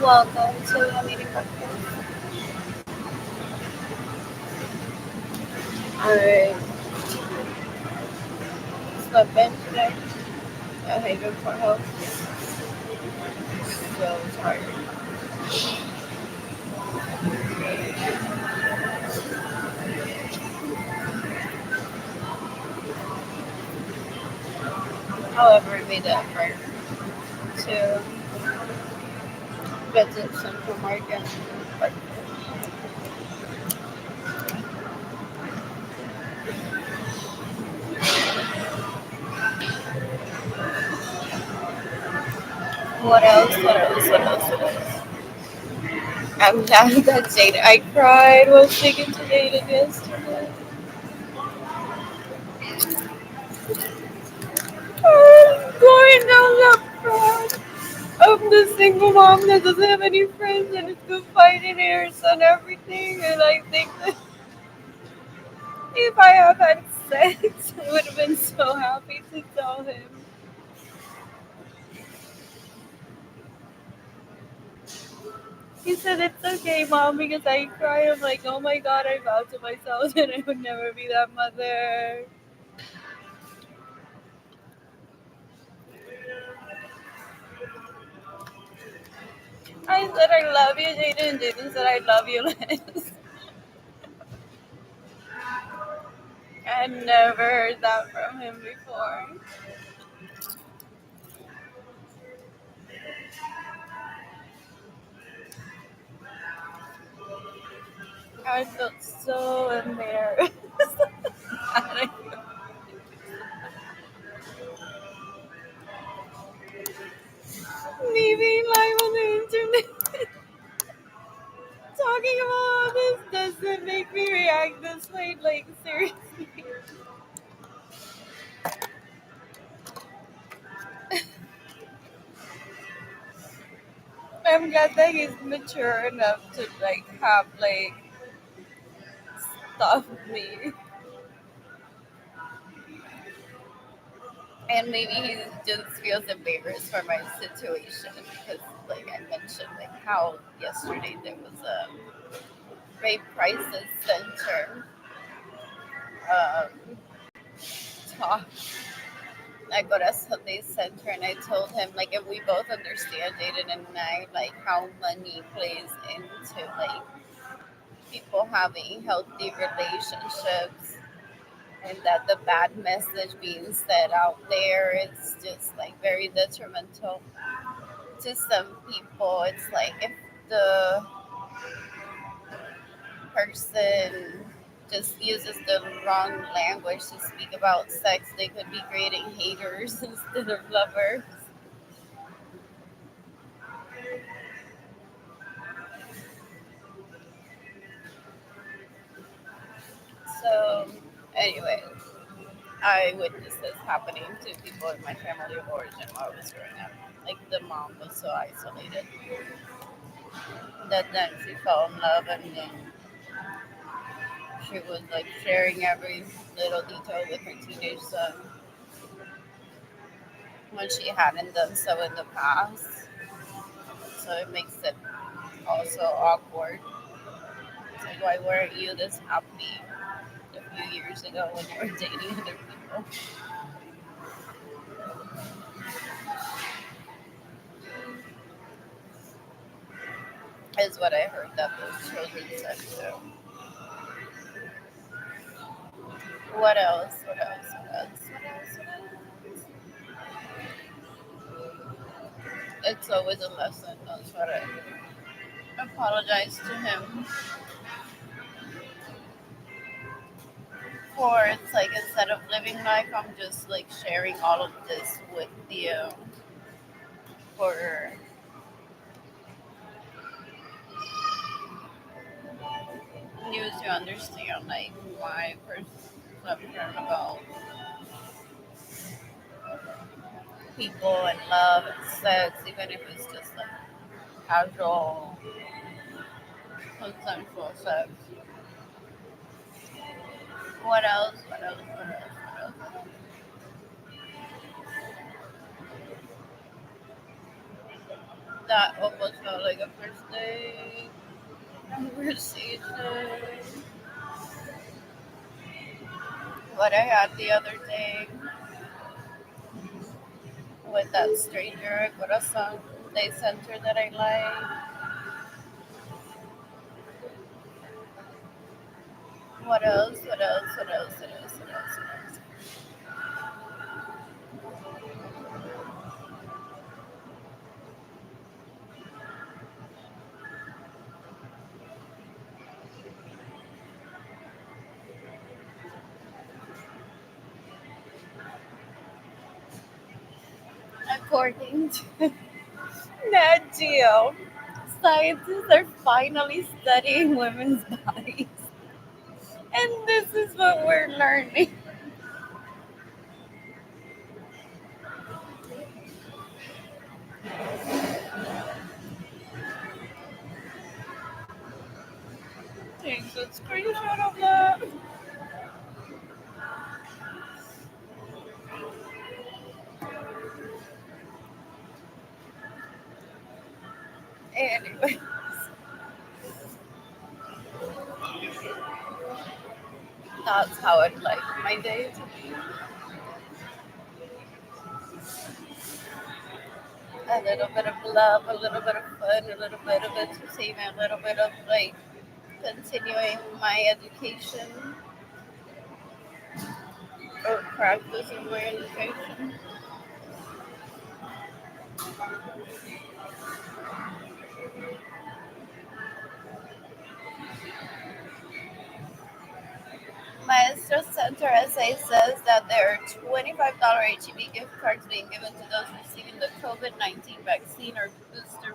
Welcome to the meeting podcast. I slept in today. I hate it for health. So tired. However, I made the effort to visit Central Market. But what else? What else? What else? What else? I'm glad that Jaden. I cried while speaking to Jaden yesterday. I'm going down that path of the single mom that doesn't have any friends and is confiding in her son everything. And I think that if I have had sex, I would have been so happy to tell him. He said, "It's okay, mom, because I cry." I'm like, oh my god, I vowed to myself that I would never be that mother. I said, I love you, Jaden. Jaden said, I love you, Liz. I had never heard that from him before. I felt so embarrassed. Me being live on the internet talking about all this doesn't make me react this way. Like, seriously. I'm glad that he's mature enough to, like, have, like, stuff me. And maybe he just feels embarrassed for my situation because, like I mentioned, like how yesterday there was a rape crisis center um, talk. I go to Sunday Center and I told him, like, if we both understand, Jaden and I, like how money plays into, like, people having healthy relationships, and that the bad message being said out there is just, like, very detrimental to some people. It's like if the person just uses the wrong language to speak about sex, they could be creating haters instead of lovers. So, anyway, I witnessed this happening to people in my family of origin while I was growing up. Like, the mom was so isolated that then she fell in love, and then she was, like, sharing every little detail with her teenage son when she hadn't done so in the past. So it makes it also awkward. It's like, why weren't you this happy a few years ago when you were dating other people? Is what I heard that those children said too. What else? What else? What else? What else? What else? It's always a lesson. That's what I apologize to him for. It's like, instead of living life, I'm just, like, sharing all of this with you for you to understand, like, my perception about people and love and sex, even if it's just, like, casual, consensual sex. What else? What else? What else? What else? What else? That almost felt like a first day conversation. What I had the other day with that stranger, Corazon, they center that I like. What else? What else? What else? What else? What else? What else? According to Nat Geo, scientists are finally studying women's bodies. And this is what we're learning. Take a screenshot of that. Anyway, that's how I'd like my day to be. A little bit of love, a little bit of fun, a little bit of entertainment, a little bit of like continuing my education or practicing my education. Maestro Center essay says that there are $25 HEB gift cards being given to those receiving the COVID-19 vaccine or booster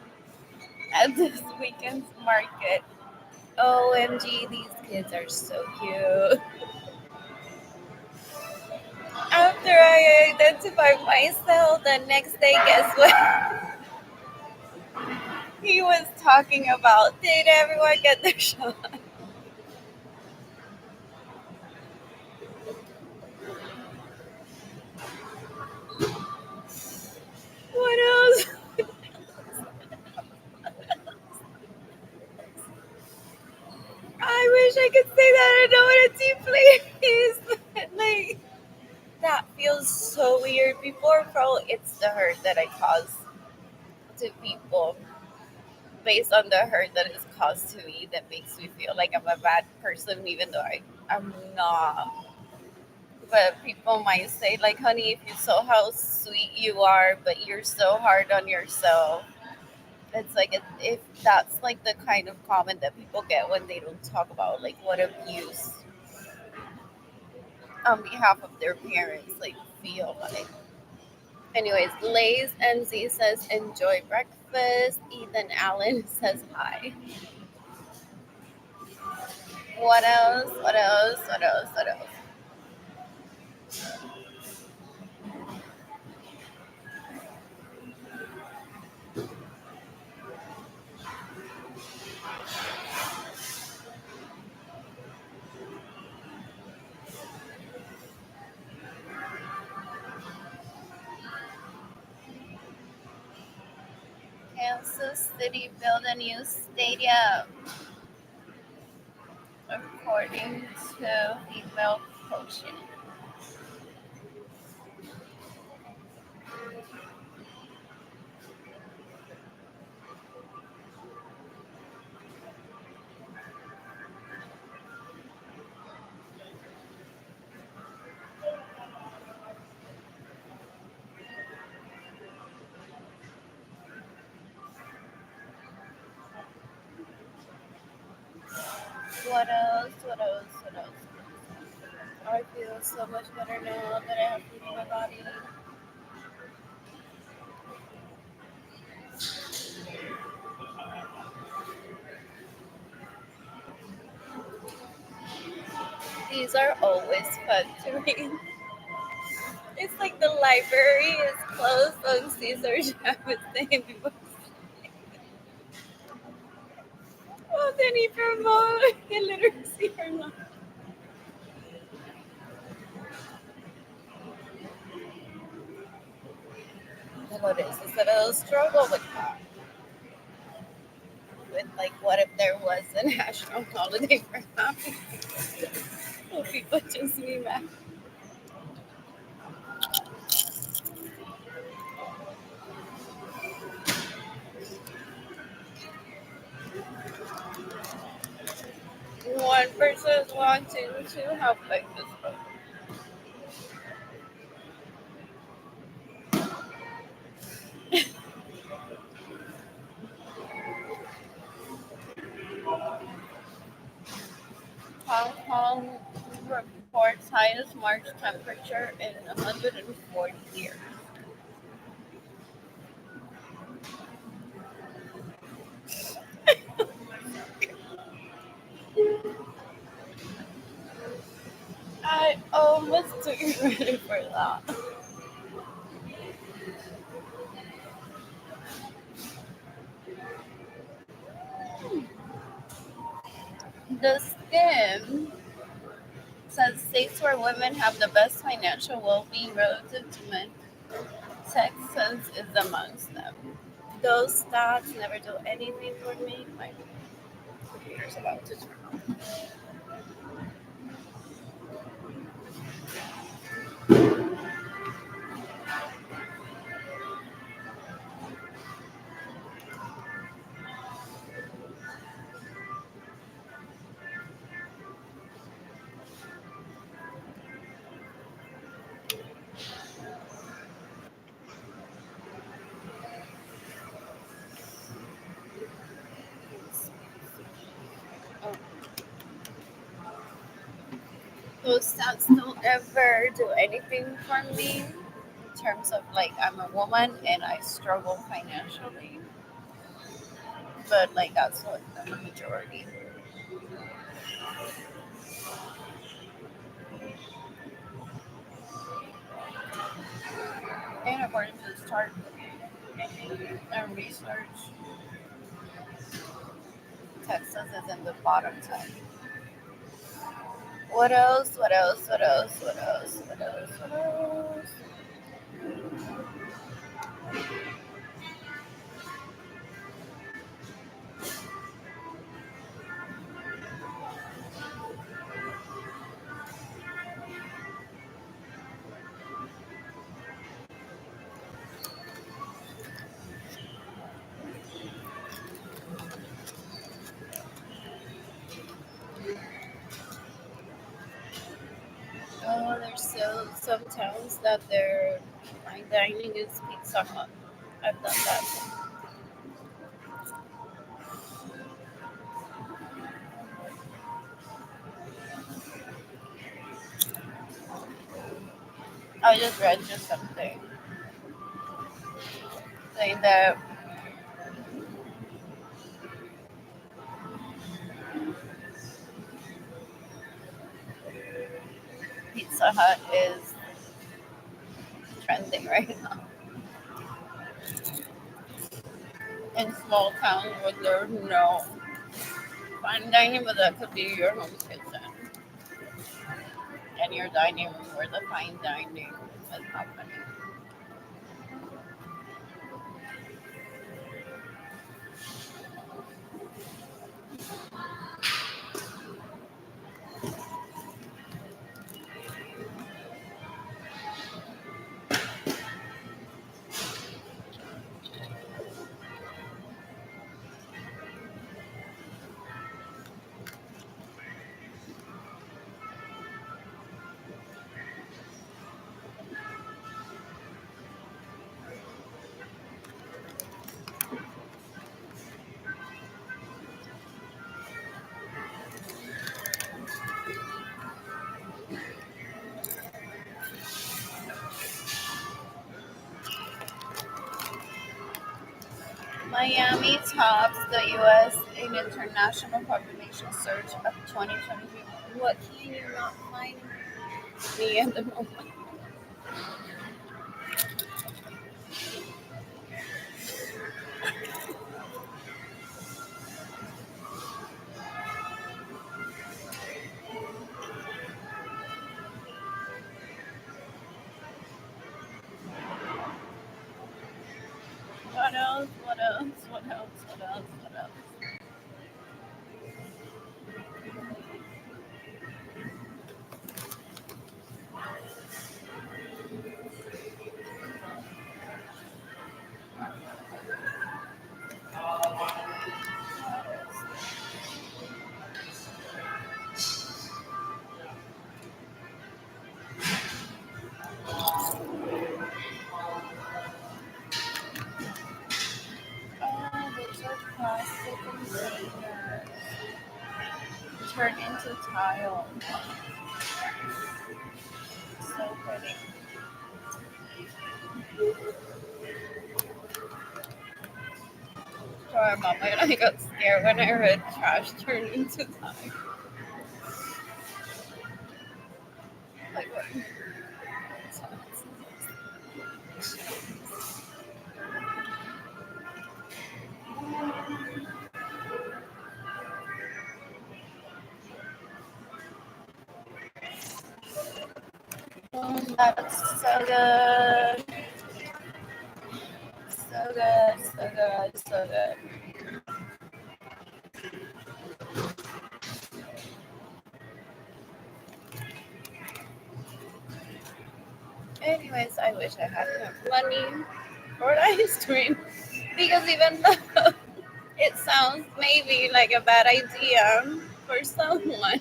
at this weekend's market. OMG, these kids are so cute. After I identified myself, the next day, guess what? He was talking about, did everyone get their shot? What else? I wish I could say that I know what a deeply is. But like, that feels so weird. Before, bro, it's the hurt that I cause to people based on the hurt that is caused to me that makes me feel like I'm a bad person, even though I'm not. But people might say, like, honey, if you saw how sweet you are, but you're so hard on yourself. It's like if that's like the kind of comment that people get when they don't talk about like what abuse on behalf of their parents like feel like. Anyways, Lays NZ says enjoy breakfast. Ethan Allen says hi. What else? What else? What else? What else? Kansas City build a new stadium, according to female coaching. What else? What else? What else? I feel so much better now that I have food in my body. These are always fun to read. It's like the library is closed on Caesar Chavez Day because oh, they need promote illiteracy or not. What is this? That I'll struggle with that. with like, what if there was a national holiday for happy? Will people just be mad? One person is wanting to help like this book. Hong Kong reports highest March temperature in 140 years. I almost took credit for that. The Skim says states where women have the best financial well-being relative to men, Texas is amongst them. Those stats never do anything for me. My computer's about to turn on. Oh, those stats don't ever do anything for me in terms of like I'm a woman and I struggle financially, but like that's what the majority. And according to this chart and research, Texas is in the bottom 10. What else? What else? What else? What else? What else? What else? Oh, there's still some towns that their fine dining is Pizza Hut. I've done that. I just read just something saying that Pizza Hut is trending right now in small towns where there's no fine dining, but that could be your home kitchen and your dining room where the fine dining is happening. Miami tops the U.S. in international population surge of 2023. What can you not find me at the moment? What else? What else? What else? What else? What else? containers turn into tile. So pretty. Sorry, Mama, and I got scared when I heard trash turn into tile. Like what? That's so good. So good, so good, so good. Anyways, I wish I had enough money for an ice cream because even though it sounds maybe like a bad idea for someone,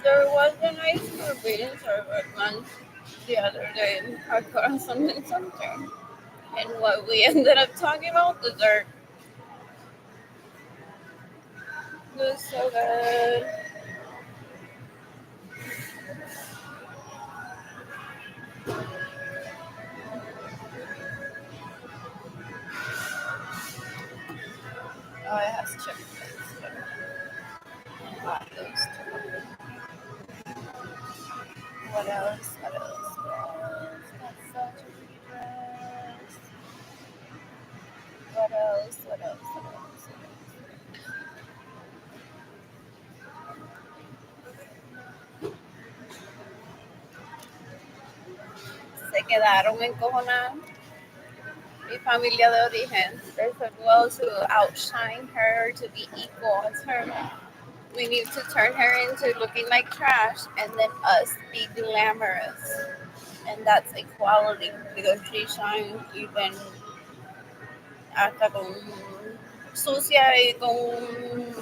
there was an ice cream being served at lunch the other day in our Corazon Center. And what we ended up talking about, dessert, was so good. Oh, it has chicken flakes, but I got those too. What else? What else? What else? That's such a pretty dress. What else? What else? What else? Se quedaron encojonadas. Mi familia de origen. They said, well, to outshine her, to be equal as her, we need to turn her into looking like trash and then us be glamorous. And that's equality because she shines even hasta con sucia y con un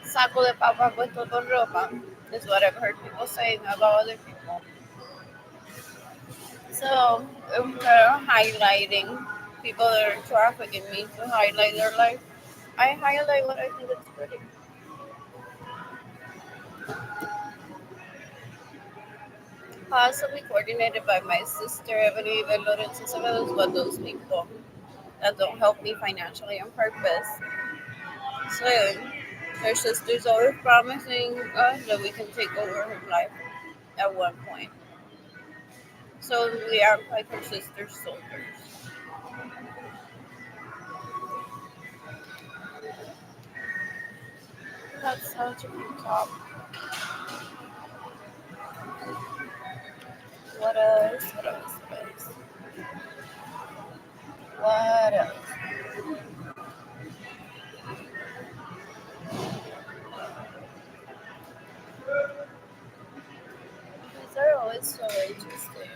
saco de papa puesto con ropa. Is what I've heard people saying about other people. So instead of highlighting people that are trafficking me to highlight their life, I highlight what I think is pretty. Possibly coordinated by my sister Ebony Lorenzo Severos, but those people that don't help me financially on purpose. So her sister's always promising us that we can take over her life at one point. So we act like her sister's soldiers. That's such a cute top. What else? What else? What else? What else? These are always so interesting.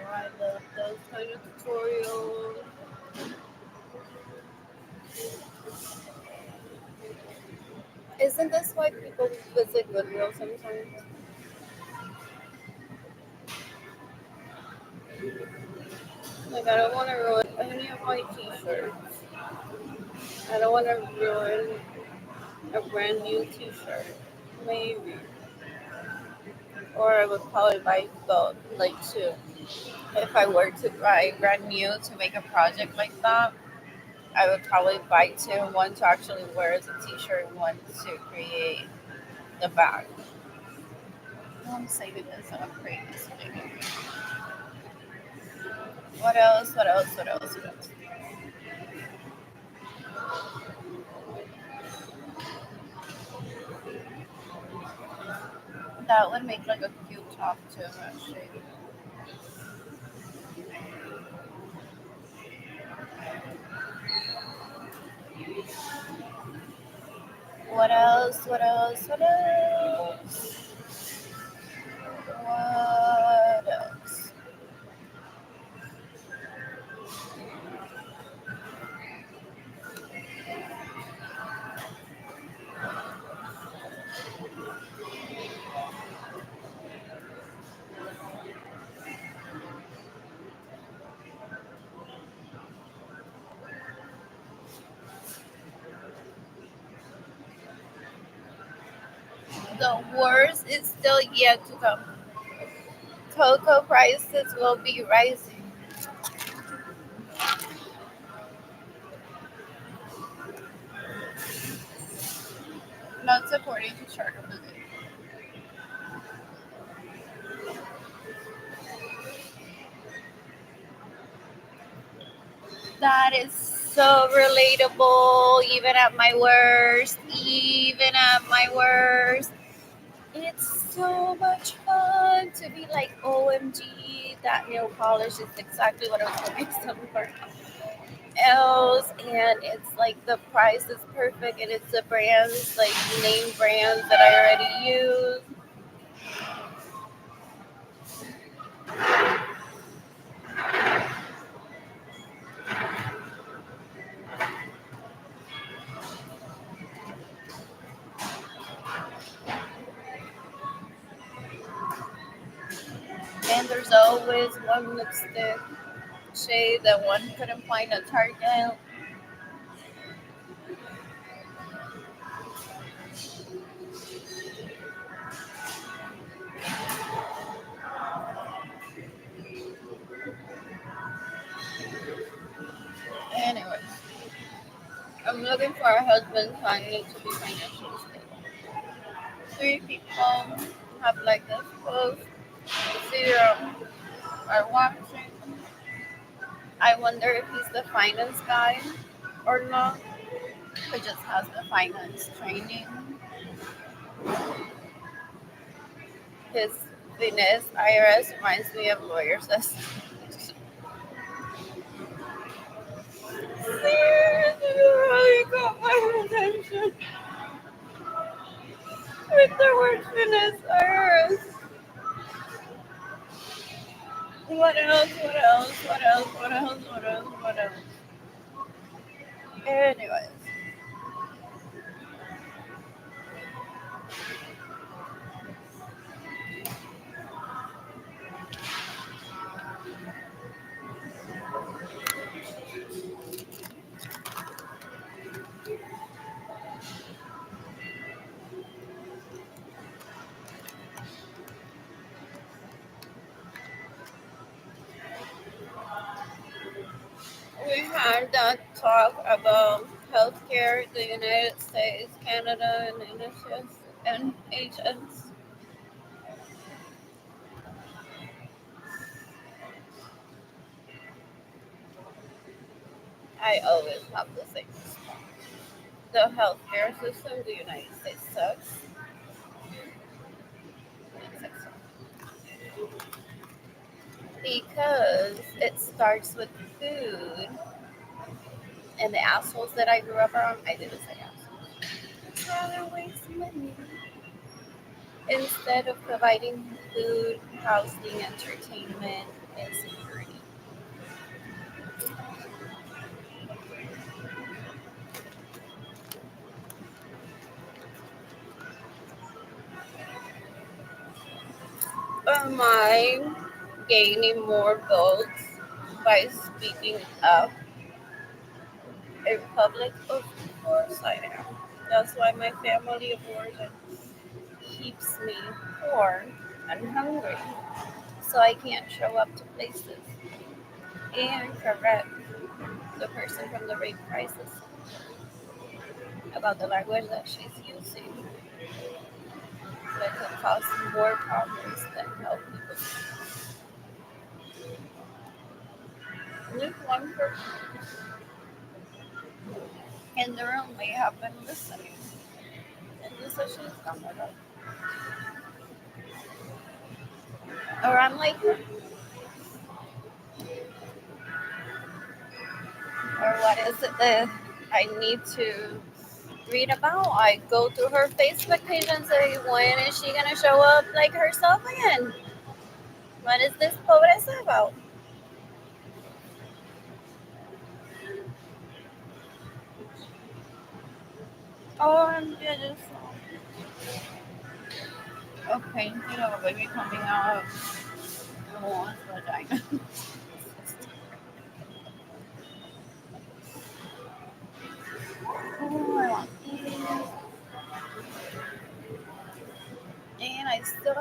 Oh, I love those kind of tutorials. Isn't this why people visit Goodwill sometimes? Like, I don't want to ruin any of my t-shirts. I don't want to ruin a brand new t-shirt. Maybe. Or I would probably buy both, like two. If I were to buy brand new to make a project like that, I would probably buy two. One to actually wear as a t-shirt, and one to create the bag. I'm saving this on a crate. What else? What else? What else? What else? That would make like a cute top too, actually. What else? What else? What else? What else? The worst is still yet to come. Cocoa prices will be rising. Not according to chart of the day. That is so relatable, even at my worst. Even at my worst. It's so much fun to be like, OMG, that nail polish is exactly what I was looking somewhere else. And it's like the price is perfect and it's the brands, like name brands that I already use. And there's always one lipstick shade that one couldn't find at Target. Anyway, I'm looking for a husband, so I need to be financially stable. Three people have like this post. Zero are watching. I wonder if he's the finance guy or not. He just has the finance training. His Finesse IRS reminds me of lawyers. Seriously, really got my attention with the word Finesse IRS. What else? What else? What else? What else? What else? What else? Anyways, we had that talk about healthcare, the United States, Canada, and NHS. I always have the same response. The healthcare system, the United States sucks. It sucks because it starts with food, and the assholes that I grew up around, I didn't say assholes. Rather waste money instead of providing food, housing, entertainment, and security. Am I gaining more votes by speaking up in public? Of course I am. That's why my family of origin keeps me poor and hungry, so I can't show up to places and correct the person from the rape crisis about the language that she's using that could cause more problems than help people. And if one person in the room may have been listening and decisions come with it. Or I'm like, or what is it that I need to read about? I go through her Facebook page and say, when is she gonna show up like herself again? What is this pobreza about? Oh, I'm just a painting of a baby coming out of a woman's vagina. Oh, I want these.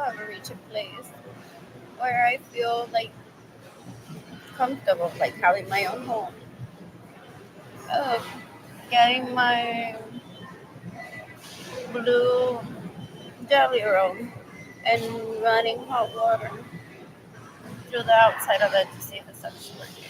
ever reach a place where I feel like comfortable, like having my own home, uh, getting my blue jelly roll and running hot water through the outside of it to see if it's actually working.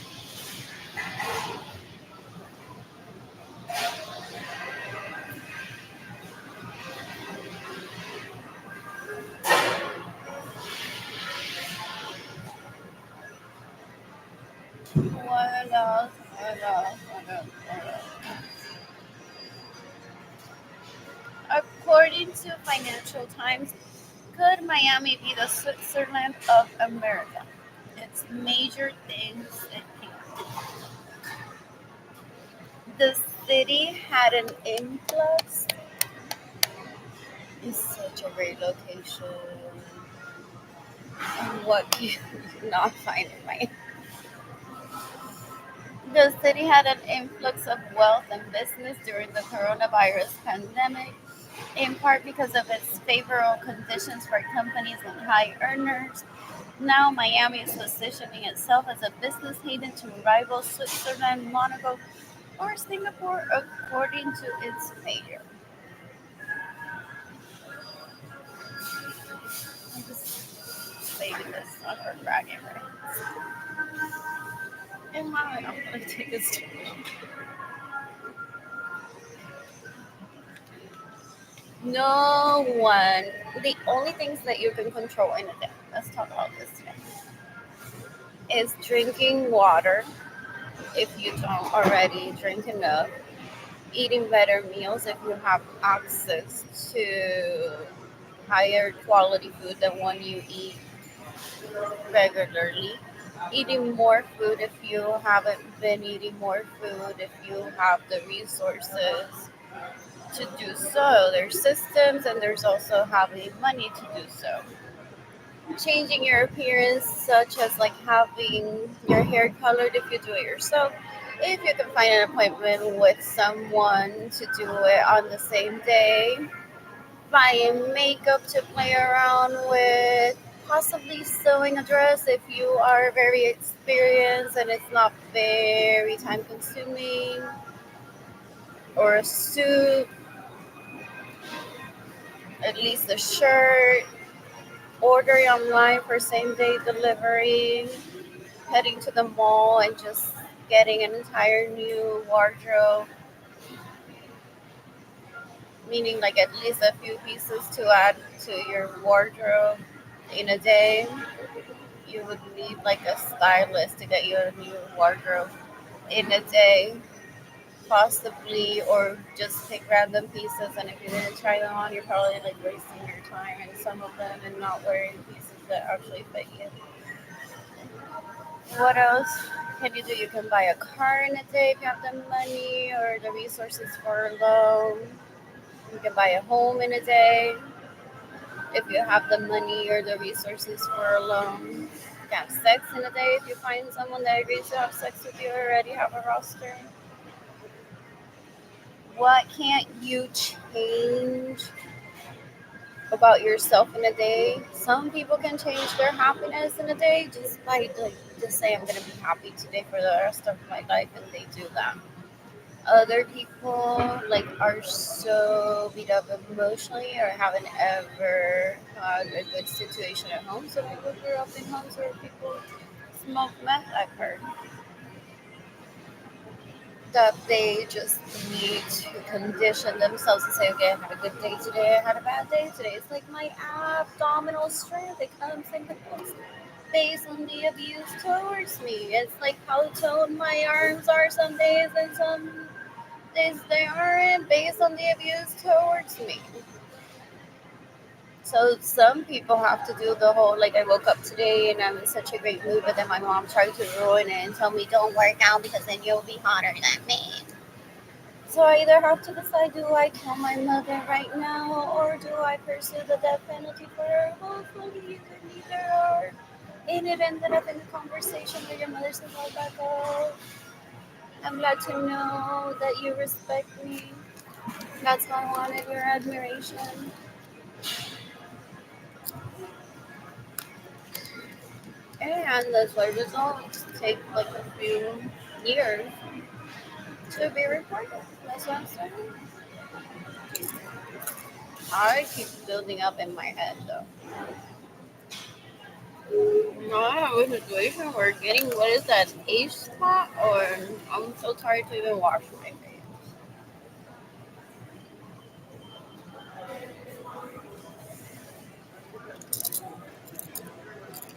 What else? What else? What else? What else? According to Financial Times, could Miami be the Switzerland of America? It's major things it can. The city had an influx. It's such a great location. And what can you not find in Miami? The city had an influx of wealth and business during the coronavirus pandemic, in part because of its favorable conditions for companies and high earners. Now, Miami is positioning itself as a business haven to rival Switzerland, Monaco, or Singapore, according to its mayor. I'm just saying this not for bragging rights. And now I'm going to take a step. No one. The only things that you can control in a day, let's talk about this today, is drinking water if you don't already drink enough, eating better meals if you have access to higher quality food than one you eat regularly, eating more food if you haven't been eating more food, if you have the resources to do so. There's systems and there's also having money to do so. Changing your appearance, such as like having your hair colored if you do it yourself. If you can find an appointment with someone to do it on the same day, buying makeup to play around with, possibly sewing a dress if you are very experienced and it's not very time consuming, or a suit, at least a shirt, ordering online for same day delivery, heading to the mall and just getting an entire new wardrobe, meaning like at least a few pieces to add to your wardrobe in a day. You would need like a stylist to get you a new wardrobe in a day, possibly, or just pick random pieces. And if you didn't try them on, you're probably like wasting your time in some of them and not wearing pieces that actually fit you. What else can you do? You can buy a car in a day if you have the money or the resources for a loan. You can buy a home in a day if you have the money or the resources for a loan. You can have sex in a day if you find someone that agrees to have sex with you or already have a roster. What can't you change about yourself in a day? Some people can change their happiness in a day just by like just say I'm gonna be happy today for the rest of my life, and they do that. Other people like are so beat up emotionally or haven't ever had a good situation at home. So people grew up in homes where people smoke meth, I've heard, that they just need to condition themselves to say, okay, I had a good day today, I had a bad day today. It's like my abdominal strength, it comes and goes based on the abuse towards me. It's like how toned my arms are some days and some days they aren't, based on the abuse towards me. So some people have to do the whole like I woke up today and I'm in such a great mood, but then my mom tried to ruin it and tell me don't work out because then you'll be hotter than me. So I either have to decide, do I tell my mother right now or do I pursue the death penalty for her? Hopefully you can neither or. And it ended up in a conversation where your mother says, I'll back up. I'm glad to know that you respect me. That's why I wanted your admiration. And the search results take like a few years to be reported. That's what I'm saying. I keep building up in my head though. No, I have a situation where getting what is that age spot, or I'm so tired to even wash my face.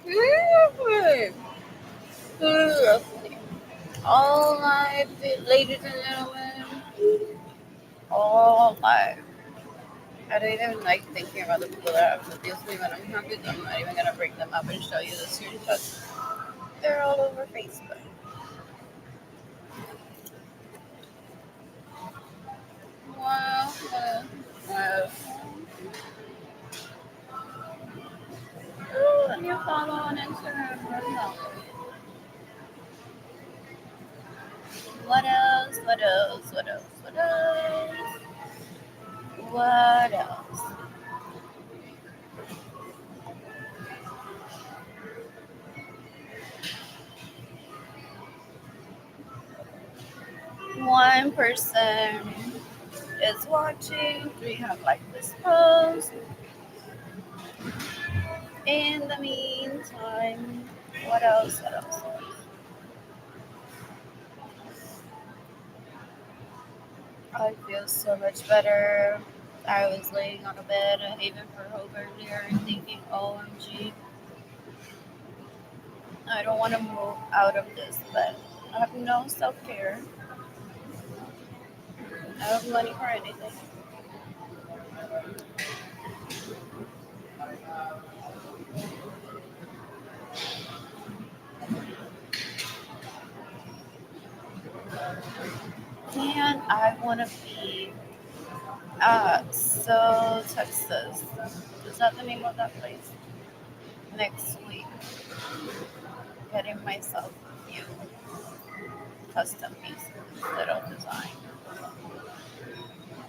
Seriously, seriously. All life, ladies and gentlemen, all life. I don't even like thinking about the people that have abused me when I'm happy. So I'm not even gonna bring them up and show you the screenshots. They're all over Facebook. Wow, wow, wow. Ooh, and you follow on Instagram. What else? What else? What else? What else? What else? One person is watching. Three have liked this post. In the meantime, what else? What else? I feel so much better. I was laying on a bed, even for hope earlier, and thinking, OMG, I don't want to move out of this bed. I have no self care. I don't have money for anything. And I want to be So Texas. Is that the name of that place? Next week, getting myself a few custom pieces that I'll design.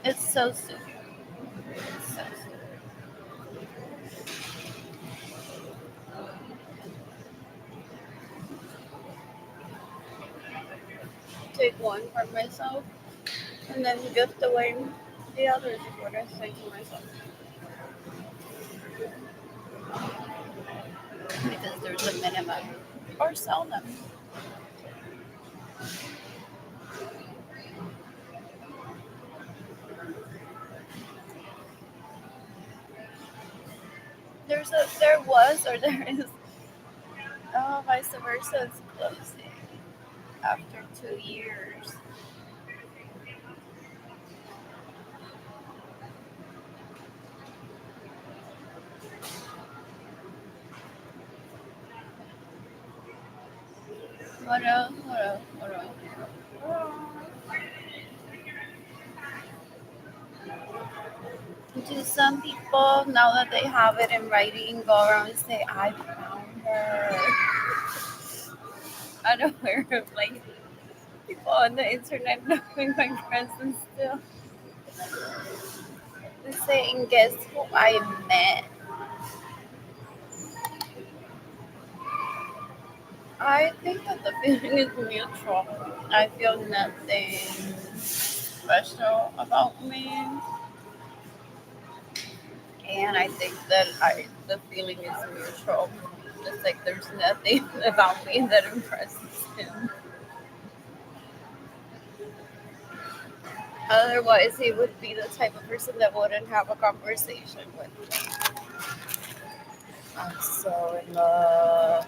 It's so soon. It's so soon. Take one for myself and then gift away the others is what I say to myself. Because there's a minimum. Or sell them. There was or there is. Oh, vice versa is closing after 2 years. What else? What else? What else? Do some people, now that they have it in writing, go around and say, I found her? I don't hear of like people on the internet knowing my presence still. They say, and guess who I met? I think that the feeling is mutual. I feel nothing special about me, and I think that the feeling is mutual. It's like there's nothing about me that impresses him. Otherwise, he would be the type of person that wouldn't have a conversation with me. I'm so in love.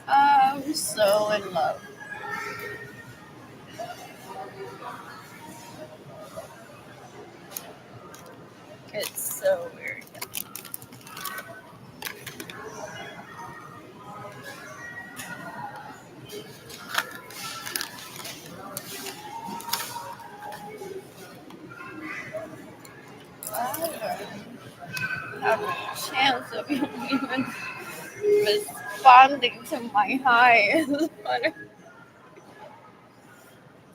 I'm so in love. It's so weird. I don't have a chance of even responding to my highs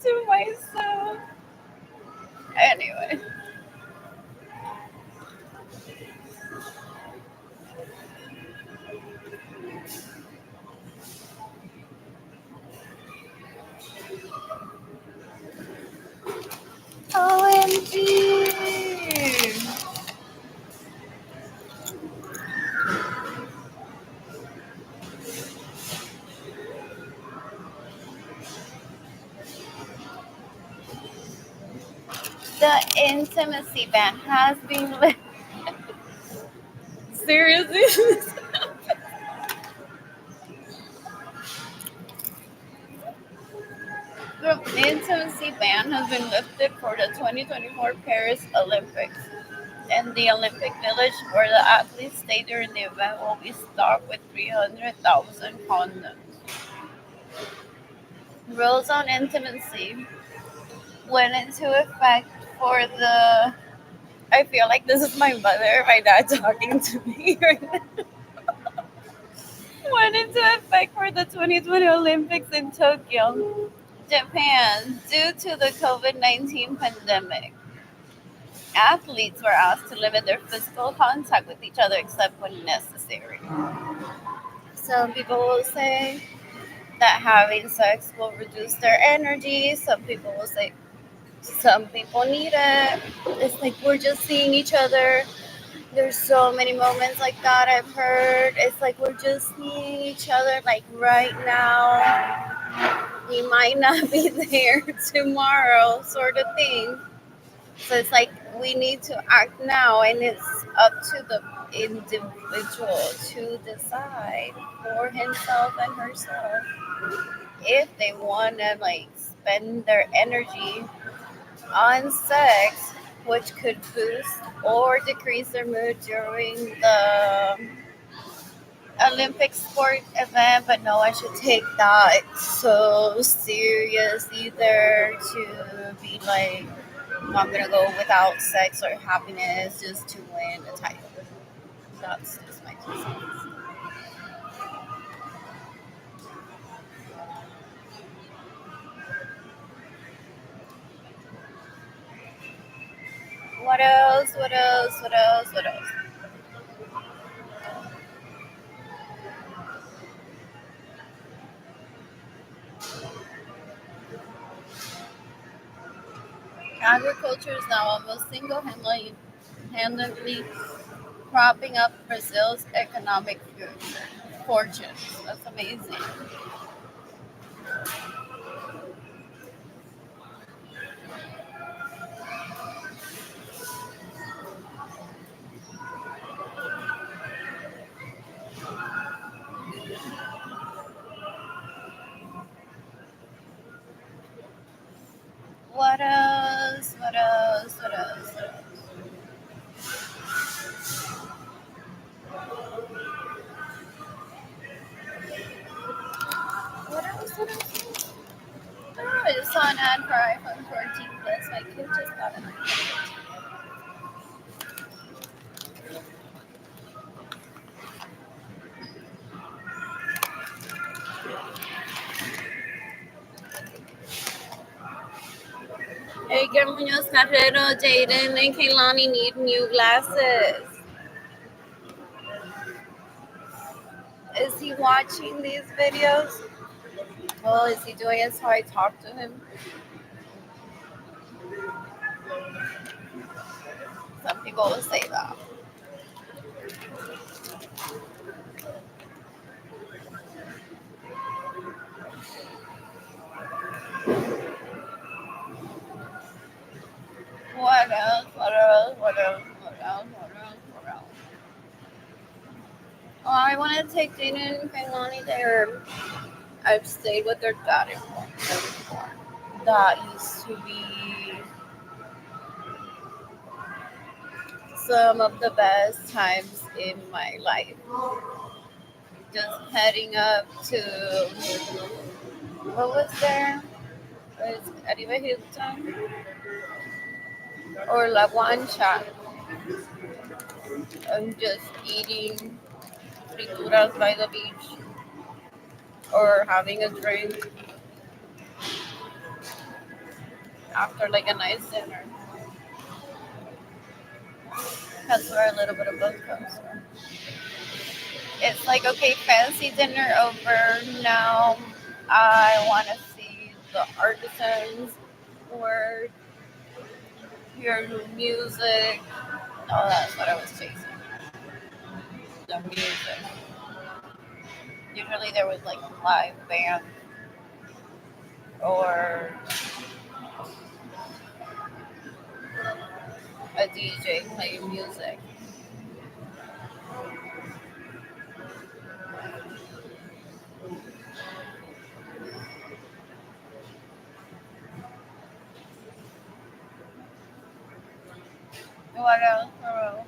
to myself. Anyway, OMG. The intimacy ban has been seriously. The intimacy ban has been lifted for the 2024 Paris Olympics, and the Olympic Village where the athletes stay during the event will be stocked with 300,000 condoms. Rules on intimacy went into effect for the. I feel like this is my mother, my dad talking to me. Went into effect for the 2020 Olympics in Tokyo, Japan, due to the COVID-19 pandemic. Athletes were asked to limit their physical contact with each other except when necessary. Some people will say that having sex will reduce their energy. Some people will say some people need it. It's like we're just seeing each other. There's so many moments like that I've heard. It's like we're just seeing each other like right now. We might not be there tomorrow, sort of thing. So it's like we need to act now, and it's up to the individual to decide for himself and herself if they want to like spend their energy on sex, which could boost or decrease their mood during the Olympic sport event. But no, I should take that so serious either to be like, I'm gonna go without sex or happiness just to win a title. That's just my 2 cents. What else? What else? What else? What else? Agriculture is now almost single-handedly propping up Brazil's economic future. Fortunes. That's amazing. What else? What else? What else? What else? What else? What else? Oh, I just saw an ad for iPhone 14 Plus. My kid just got an iPhone 14. Edgar Munoz Carrero, Jaden, and Kaylani need new glasses. Is he watching these videos? Well, is he doing it so I talk to him? Some people will say that. What else? What else? What else? What else? What else? What else? Oh, I want to take Jaden and Kaylani there. I've stayed with their dad in Florida before. That used to be some of the best times in my life. Just heading up to what was there? Was Arriba Hilton or La Guancha and just eating frituras by the beach or having a drink after like a nice dinner. That's where a little bit of both comes from. It's like, okay, fancy dinner over. Now I want to see the artisans work. hear new music. Oh, that's what I was chasing. The music. Usually there was like a live band or a DJ playing music. What else? What else?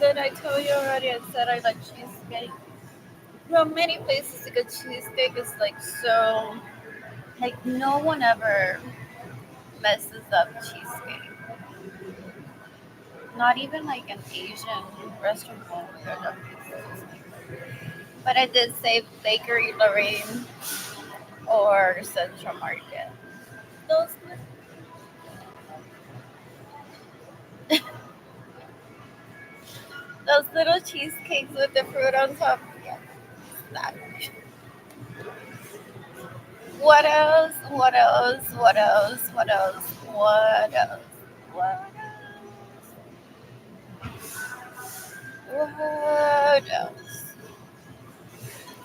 Did I tell you already? I said I like cheesecake. Well, many places to get cheesecake is like so like no one ever messes up cheesecake. Not even like an Asian restaurant will good up cheesecake. But I did say Bakery Lorraine or Central Market. Those those little cheesecakes with the fruit on top. Yeah, that. What else? What else? What else? What else? What else? What else? What else?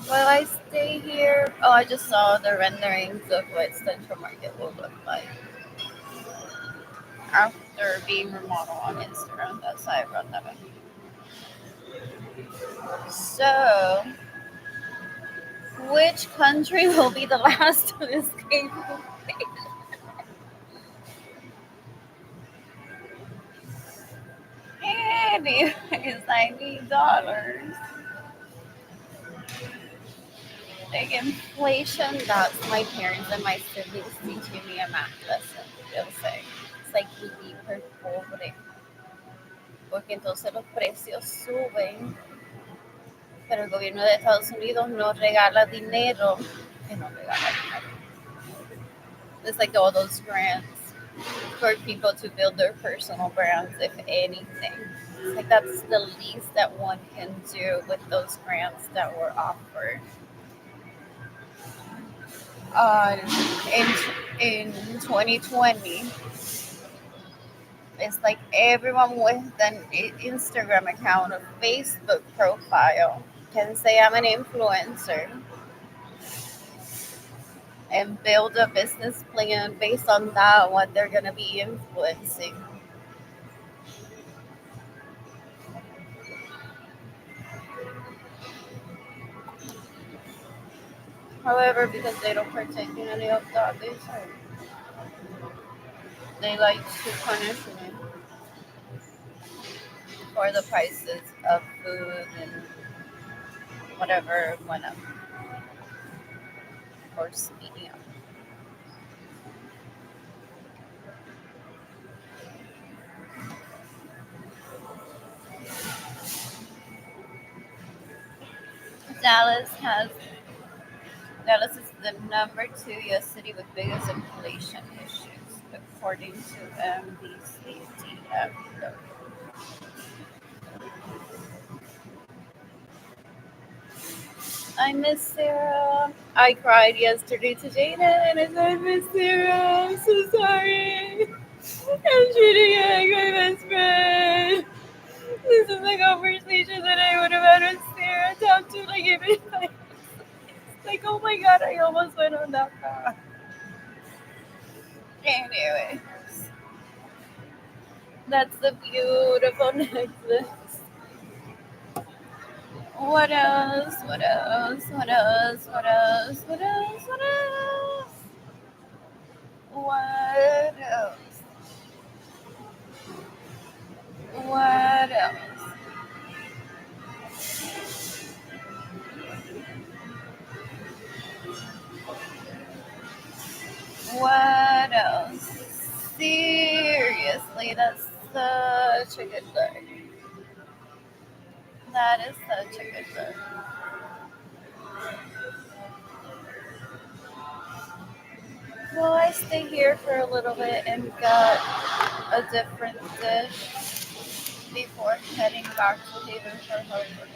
While I stay here, oh, I just saw the renderings of what Central Market will look like after being remodeled on Instagram. That's why I brought that up. So, which country will be the last to escape? Anyways, I need dollars. Like inflation, that's my parents and my siblings teaching me a math lesson. They'll say, it's like vivir per pobre. Porque entonces los precios suben, pero el gobierno de Estados Unidos no regala dinero. Que no regala dinero. It's like all those grants for people to build their personal brands, if anything. It's like that's the least that one can do with those grants that were offered. Uh, in in 2020, it's like everyone with an Instagram account or Facebook profile can say I'm an influencer and build a business plan based on that, what they're gonna be influencing. However, because they don't partake in any of that, they like to punish me for the prices of food and whatever went up for speeding up. Dallas has Dallas is the number two U.S. city with biggest inflation issues, according to MBCDF. I miss Sarah. I cried yesterday to Jada and I said, I miss Sarah. I'm so sorry. I'm treating her like my best friend. This is a conversation that I would have had with Sarah. Talk to like if like, oh my god, I almost went on that path. Anyway, that's the beautiful necklace. What else? What else? What else? What else? What else? What else? What else? What else? What else? Seriously, that's such a good look. That is such a good look. Well, I stay here for a little bit and got a different dish. before heading back to Haven for Harvard.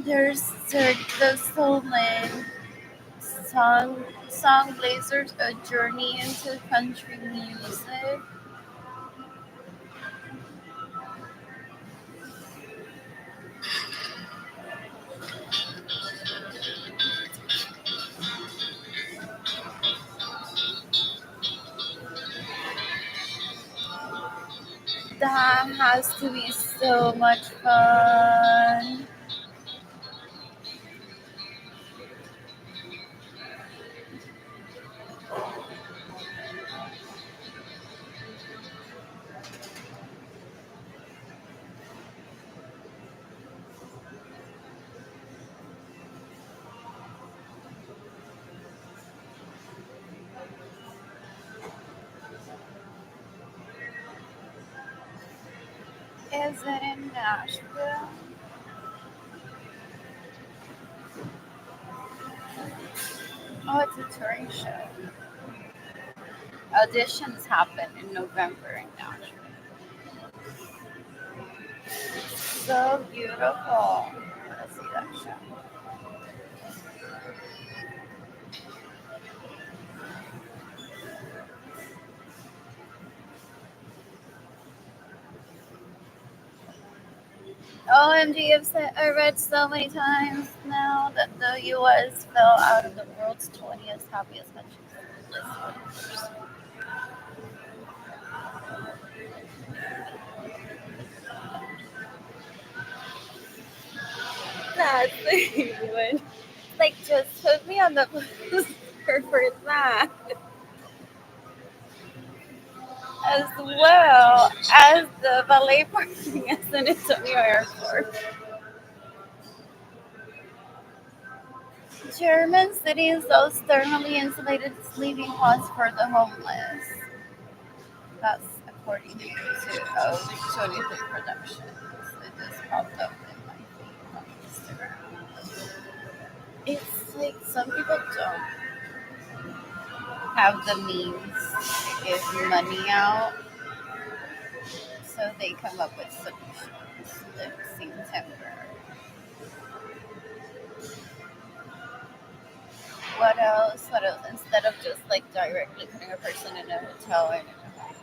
There's Cirque du Soleil, Song Blazers, A Journey into Country Music. That has to be so much fun. Is it in Nashville? Oh, it's a touring show. Auditions happen in November in Nashville. So beautiful. Let's see that show. OMG, I read so many times now that the US fell out of the world's 20th happiest countries list. That's the one. Like, just put me on the poster for that. As well as the valet parking at San Antonio Airport. German cities, those thermally insulated sleeping pods for the homeless. That's according to O23 Productions. It just popped up in my feed on Instagram. It's like some people don't have the means to give money out, so they come up with solutions that seem temporary. What else? What else? Instead of just like directly putting a person in a hotel and in a home.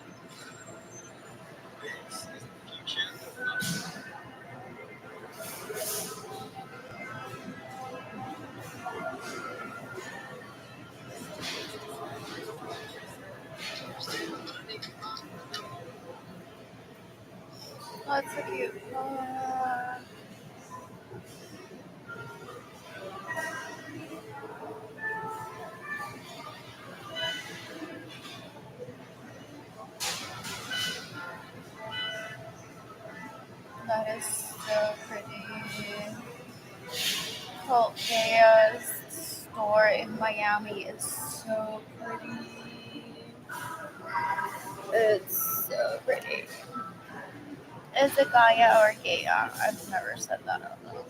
Oh, it's so cute. That is so pretty. Colt Gaya's store in Miami is so pretty. It's so pretty. Is it Gaia or Gaia? I've never said that out loud.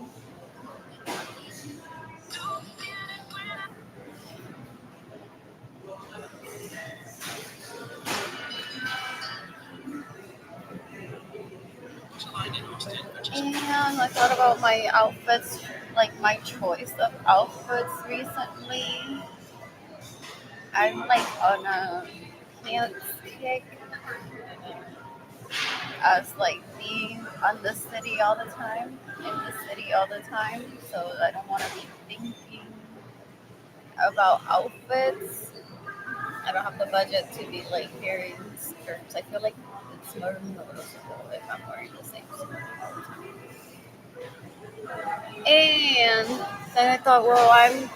And I thought about my outfits, like my choice of outfits recently. I'm like on a pants kick as like being on the city all the time, in the city all the time. So I don't want to be thinking about outfits. I don't have the budget to be like wearing skirts. I feel like it's more noticeable if I'm wearing the same skirt all the time. And then I thought, well, I'm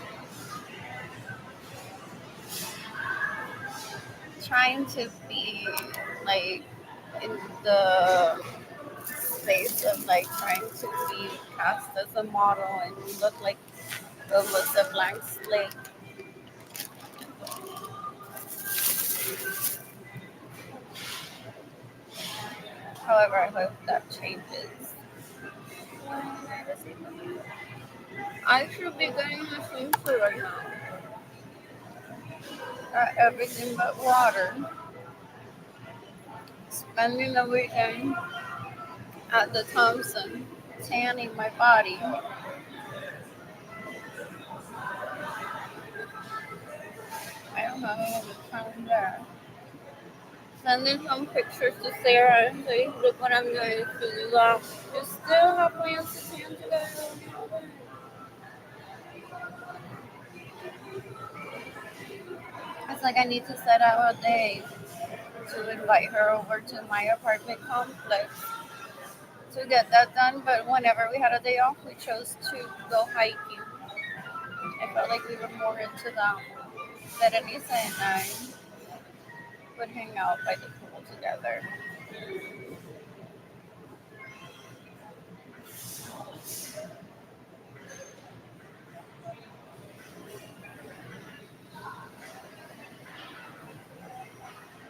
trying to be like in the space of like trying to be cast as a model and look like almost a blank slate. However, I hope that changes when I I should be getting the same food right now. Everything but water. Spending the weekend at the Thompson, tanning my body. I don't have a good time there. Sending some pictures to Sarah and say, look what I'm doing to do that. You still have plans to tan today? It's like I need to set out a day to invite her over to my apartment complex to get that done. But whenever we had a day off, we chose to go hiking. I felt like we were more into that. That Anissa and I would hang out by the pool together.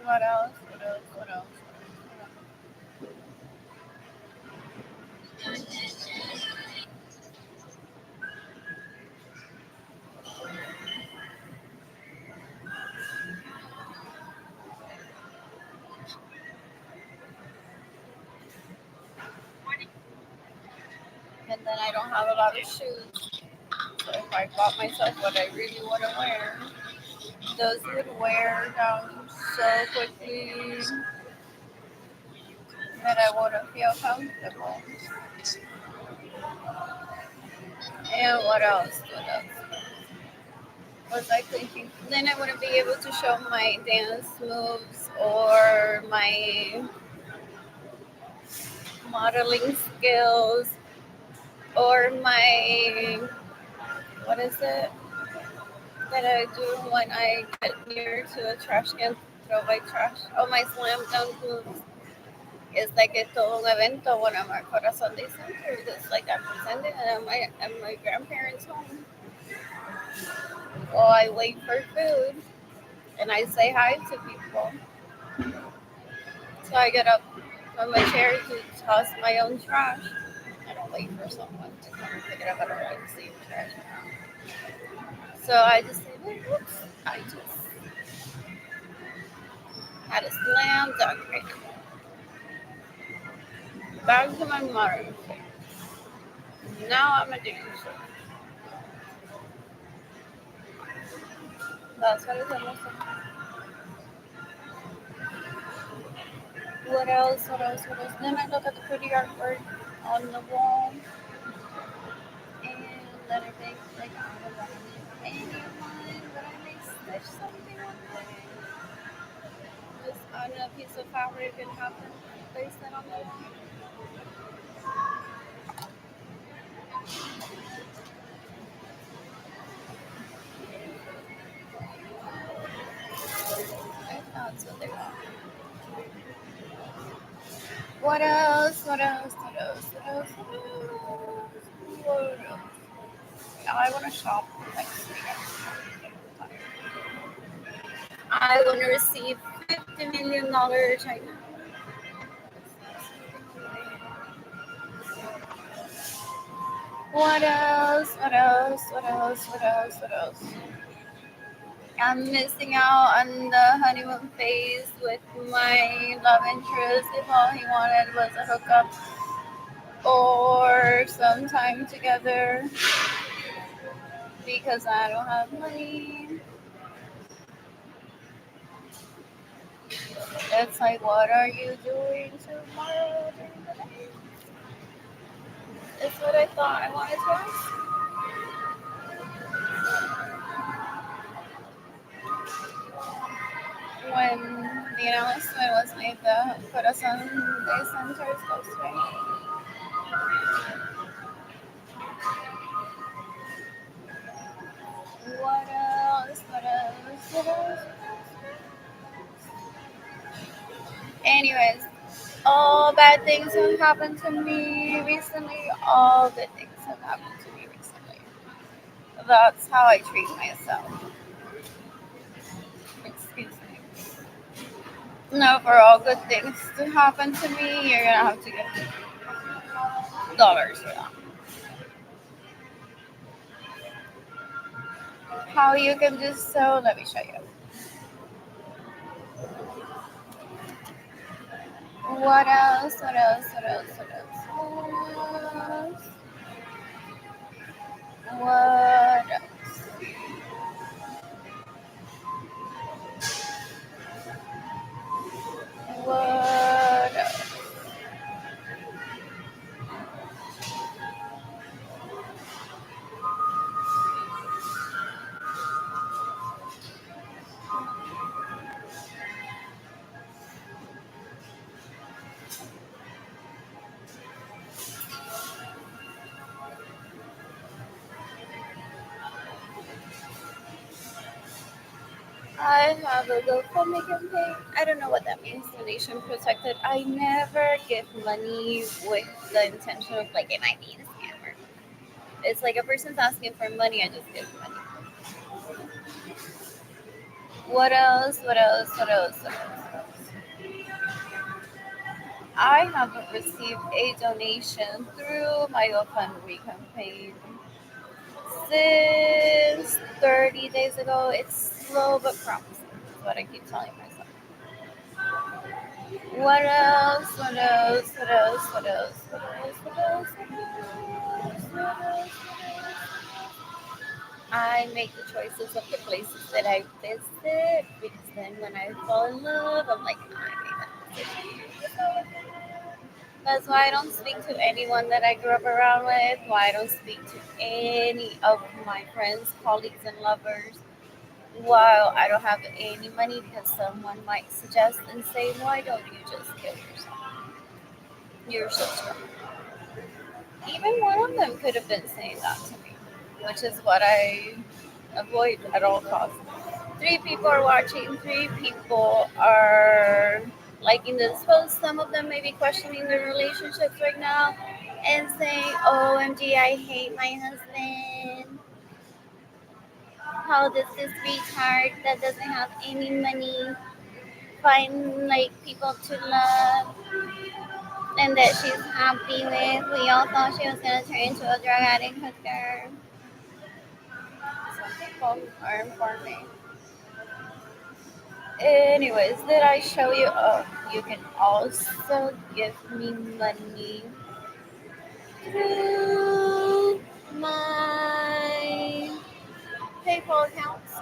What else? What else? What else? And then I don't have a lot of shoes. So if I bought myself what I really want to wear, those would wear down so quickly that I wouldn't feel comfortable. And what else? What else? Was I thinking? Then I wouldn't be able to show my dance moves or my modeling skills or my what is it that I do when I get near to a trash can, throw my trash. Oh, my slam dunk moves. It's like it's todo un evento when I'm at Corazon Day Center. It's like I'm pretending that I'm my grandparents' home. Well, I wait for food and I say hi to people. So I get up from my chair to toss my own trash. I don't wait for someone to come and pick it up. I don't like to see trash. So I just say, whoops. I just had a slam dunk right back to my mother. Now I'm a dancer. That's what it's almost like. What else? What else? What else? Then I look at the pretty artwork on the wall, and then I think, like, I don't want to make any of mine, but I may stitch something on there. Just on a piece of fabric and have them place it on the wall. I thought so. They are. What else? What else? What else? What else? What else? I want to shop next week. I want to receive $50 million right now. What else? What else? What else? What else? What else? I'm missing out on the honeymoon phase with my love interest if all he wanted was a hookup or some time together because I don't have money. It's like, what are you doing tomorrow during the day? It's what I thought I wanted to ask. When the announcement was made that Corazon Day Center is close to me. What else? What else? What else? Anyways, all bad things have happened to me recently. All good things have happened to me recently. That's how I treat myself. Excuse me. No, for all good things to happen to me, you're gonna have to give me dollars for that. How you can do so? Let me show you. What else? What else? What else? What else? What else? What else? I have a GoFundMe campaign. I don't know what that means. Donation protected. I never give money with the intention of like it might be a scammer. It's like a person's asking for money, I just give money. What else? What else? What else? What else? I haven't received a donation through my GoFundMe campaign since 30 days ago. It's slow but promising. That's what I keep telling myself. What else? What else? What else? What else? What else? What else? What else? What else? I make the choices of the places that I visit because then when I fall in love, I'm like, I made that decision. That's why I don't speak to anyone that I grew up around with. Why I don't speak to any of my friends, colleagues, and lovers. While I don't have any money because someone might suggest and say, why don't you just kill yourself? You're so strong. Even one of them could have been saying that to me, which is what I avoid at all costs. Three people are watching, three people are liking this post. Some of them may be questioning their relationships right now and saying, OMG, I hate my husband. How does this retard that doesn't have any money find like people to love and that she's happy with? We all thought she was gonna turn into a drug addict hooker. Some people are informing. Anyways, did I show you? Oh, you can also give me money through my PayPal accounts.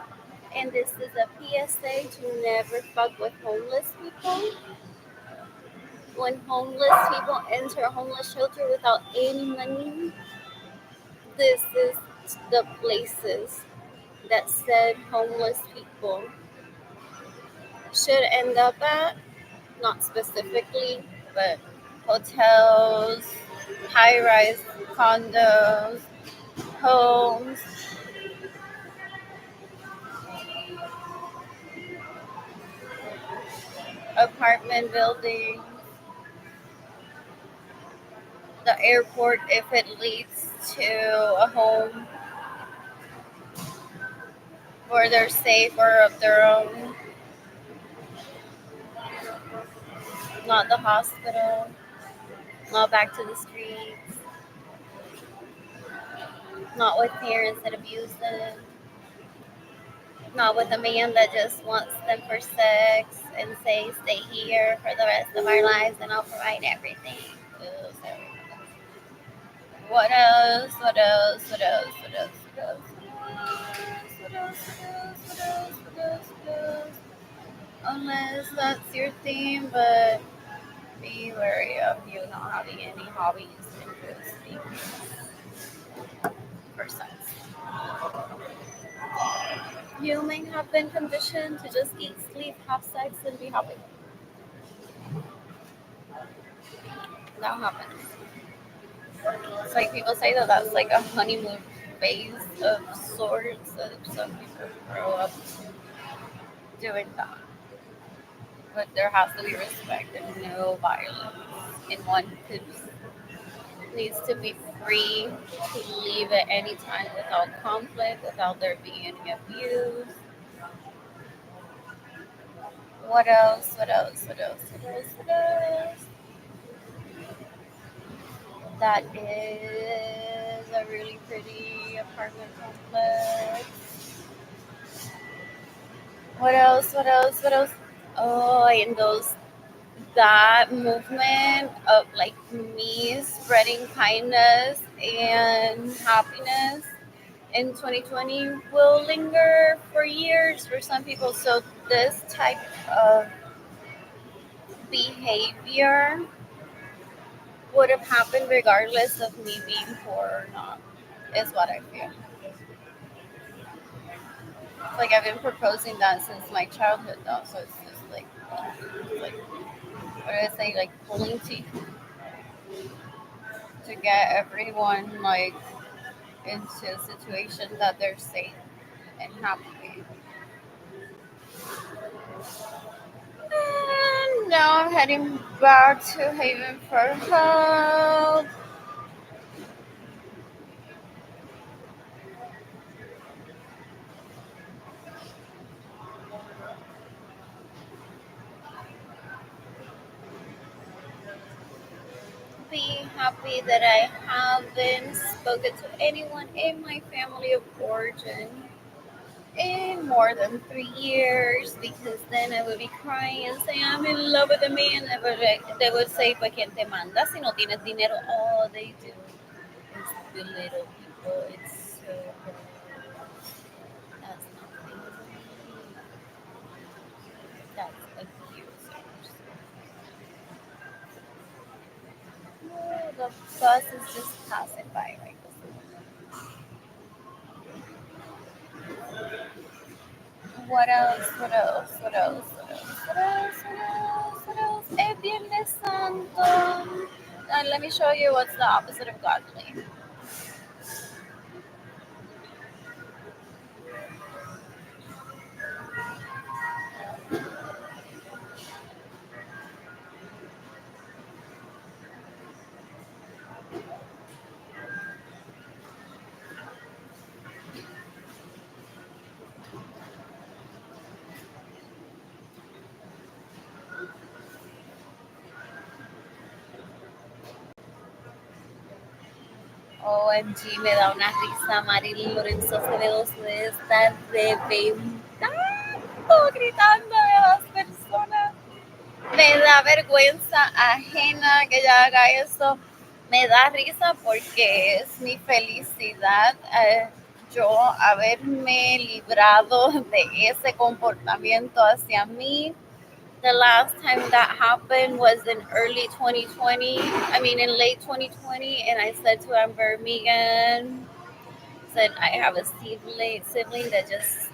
And this is a PSA to never fuck with homeless people. When homeless people enter a homeless shelter without any money, this is the places that said homeless people should end up at. Not specifically, but hotels, high rise condos, homes, apartment buildings, the airport if it leads to a home where they're safe or of their own, not the hospital, not back to the streets, not with parents that abuse them, not with a man that just wants them for sex and say, stay here for the rest of our lives and I'll provide everything. Ugh, sorry. What else? What else? What else? What else? What else? What else? What else? What else? What else? Unless that's your theme, but be wary of you not having any hobbies, interests, for sex. You may have been conditioned to just eat, sleep, have sex, and be happy. That happens. It's like people say that that's like a honeymoon phase of sorts, that some people grow up doing that. But there has to be respect and no violence. And one could, needs to be free to leave at any time without conflict, without there being any abuse. What else? What else? What else? What else? What else? That is a really pretty apartment complex. What else? What else? What else? Oh, and those that movement of like me spreading kindness and happiness in 2020 will linger for years for some people. So this type of behavior would have happened regardless of me being poor or not, is what I feel. Like I've been proposing that since my childhood though, so it's just like what do I say, like pulling teeth to get everyone like into a situation that they're safe and happy. And now I'm heading back to Haven for help. Be happy that I haven't spoken to anyone in my family of origin in more than 3 years because then I would be crying and saying I'm in love with a man. They would say, "Pa quien te manda si no tienes dinero?" All they do is belittle people. It's so gross. That's not that's abuse. Oh, the bus is just passing by right this. What else? What else? What else? What else? What else? What else? What else? Es Viernes Santo. And let me show you what's the opposite of godly. OMG, me da una risa. Marilyn Lorenzo Acevedo de estar reventando gritando a las personas. Me da vergüenza ajena que ella haga eso. Me da risa porque es mi felicidad yo haberme librado de ese comportamiento hacia mí. The last time that happened was in early 2020. I mean, in late 2020, and I said to Amber Megan, said I have a sibling that just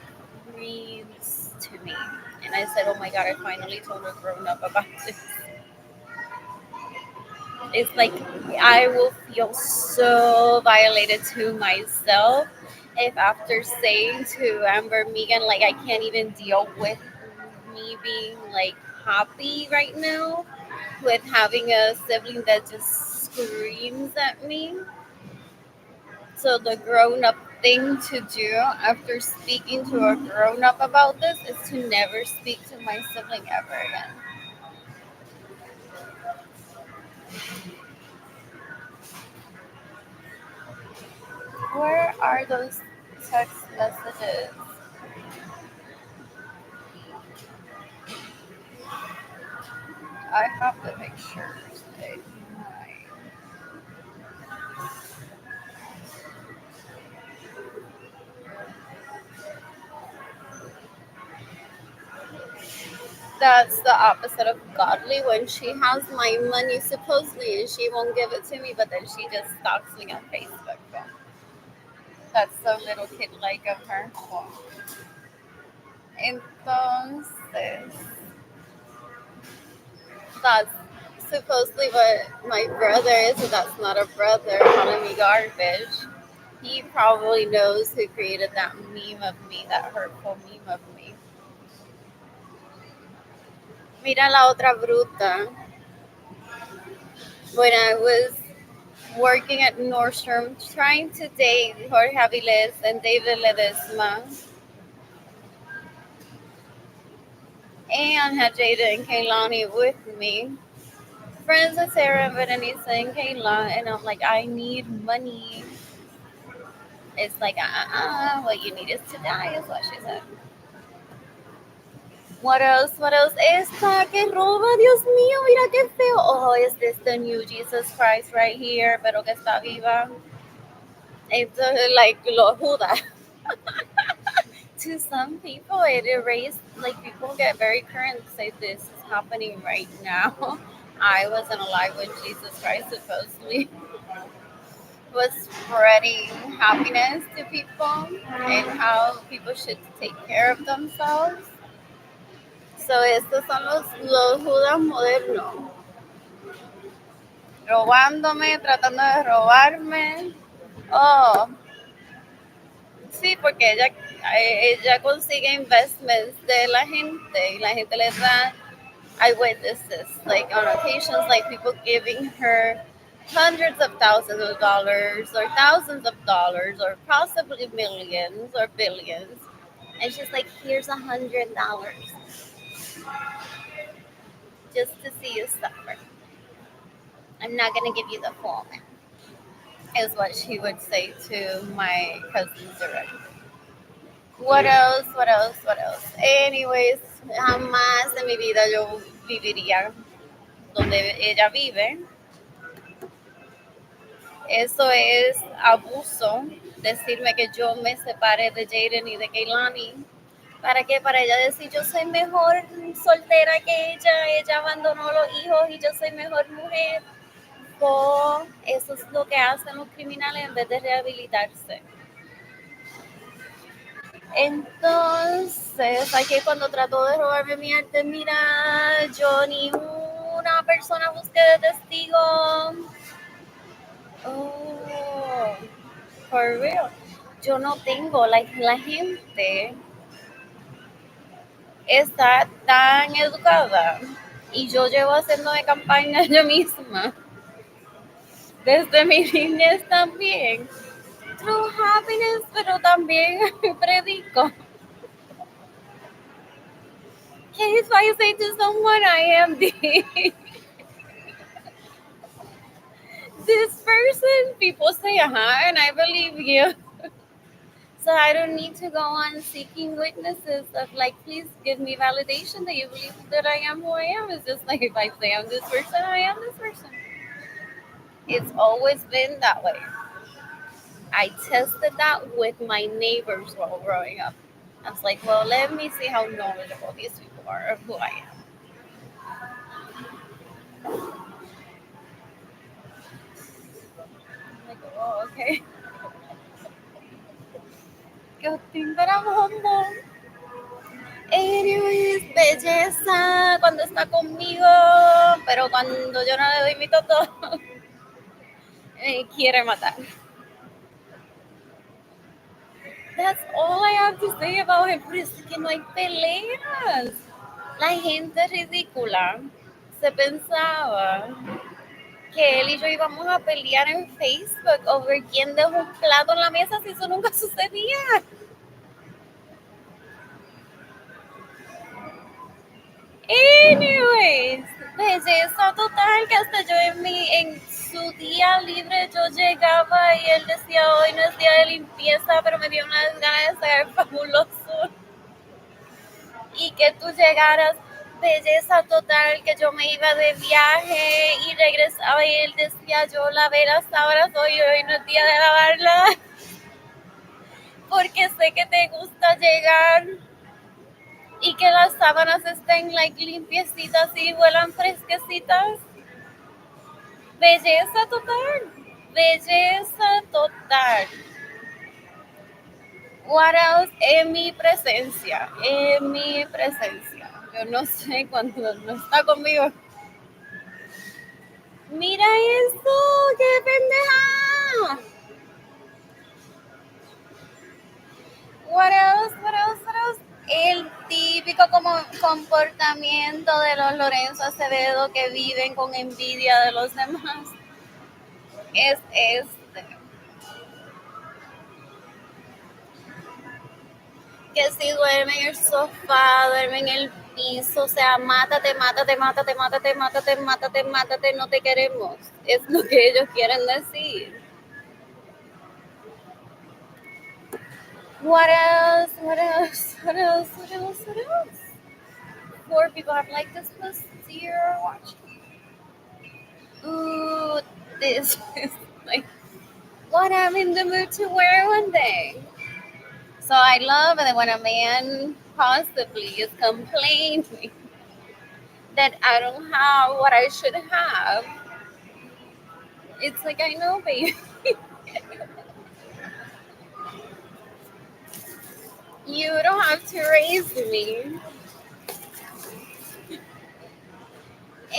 screams to me, and I said, "Oh my God, I finally told a grown up about this." It's like I will feel so violated to myself if after saying to Amber Megan, like I can't even deal with me being like happy right now with having a sibling that just screams at me. So the grown up thing to do after speaking to a grown up about this is to never speak to my sibling ever again. Where are those text messages? I have the pictures. Today. That's the opposite of godly when she has my money supposedly and she won't give it to me, but then she just stalks me on Facebook. That's so little kid like of her. Entonces, that's supposedly what my brother is, and that's not a brother calling me garbage. He probably knows who created that meme of me, that hurtful meme of me. Mira la otra bruta. When I was working at Nordstrom, trying to date Jorge Aviles and David Ledesma, and had Jada and Kaylani with me. Friends with Sarah and Berenice and Kayla, and I'm like, I need money. It's like, what you need is to die, is what she said. What else? What else? Esta que roba, Dios mío, mira qué feo. Oh, is this the new Jesus Christ right here? Pero que está viva. It's like lo Judas. To some people, it erased, like, people get very current, say this is happening right now. I wasn't alive when Jesus Christ supposedly was spreading happiness to people and how people should take care of themselves. So estos son los Judas modernos, robándome, tratando de robarme. Oh, sí, porque ella consigue investments de la gente y la gente le da. I witnessed this, like on occasions, like people giving her hundreds of thousands of dollars or thousands of dollars or possibly millions or billions. And she's like, here's $100 just to see you suffer. I'm not gonna give you the full amount, is what she would say to my cousins directly. What else? What else? What else? Anyways, jamás en mi vida yo viviría donde ella vive. Eso es abuso, decirme que yo me separe de Jaden y de Keilani. ¿Para qué? Para ella decir yo soy mejor soltera que ella abandonó los hijos y yo soy mejor mujer. O eso es lo que hacen los criminales en vez de rehabilitarse. Entonces, aquí cuando trató de robarme mi arte, mira, yo ni una persona busqué de testigo. Oh, for real. Yo no tengo, like, la gente está tan educada y yo llevo haciéndome campaña yo misma desde mi niñez también. True happiness, pero también predico. Que if I say to someone I am this person, people say, and I believe you. So I don't need to go on seeking witnesses of, like, please give me validation that you believe that I am who I am. It's just like if I say I'm this person, I am this person. It's always been that way. I tested that with my neighbors while growing up. I was like, well, let me see how knowledgeable these people are of who I am. I'm like, oh, okay. Good thing that I'm humble. Anyways, belleza cuando está conmigo, pero cuando yo no le doy mi toto, me quiere matar. That's all I have to say about him. Pero es que no hay peleas. La gente ridícula se pensaba que él y yo íbamos a pelear en Facebook over quién dejó un plato en la mesa si eso nunca sucedía. Anyways, belleza total que hasta yo en su día libre yo llegaba y él decía hoy no es día de limpieza, pero me dio unas ganas de ser fabuloso. Y que tú llegaras, belleza total, que yo me iba de viaje y regresaba y él decía yo lavé las sábanas hoy no es día de lavarlas. Porque sé que te gusta llegar y que las sábanas estén, like, limpiecitas y huelan fresquecitas. Belleza total. Belleza total. What else? En mi presencia. En mi presencia. Yo no sé cuando no está conmigo. Mira eso, qué pendeja. What else? What else? What else? El típico como comportamiento de los Lorenzo Acevedo que viven con envidia de los demás. Es este. Que si duerme en el sofá, duerme en el piso, o sea, mátate, mátate, mátate, mátate, mátate, mátate, mátate, no te queremos. Es lo que ellos quieren decir. What else? What else? What else? What else? What else? 4 people have liked this post you're watching. Ooh, this is like what I'm in the mood to wear one day. So I love it when a man possibly is complaining that I don't have what I should have. It's like I know, baby, you don't have to raise me.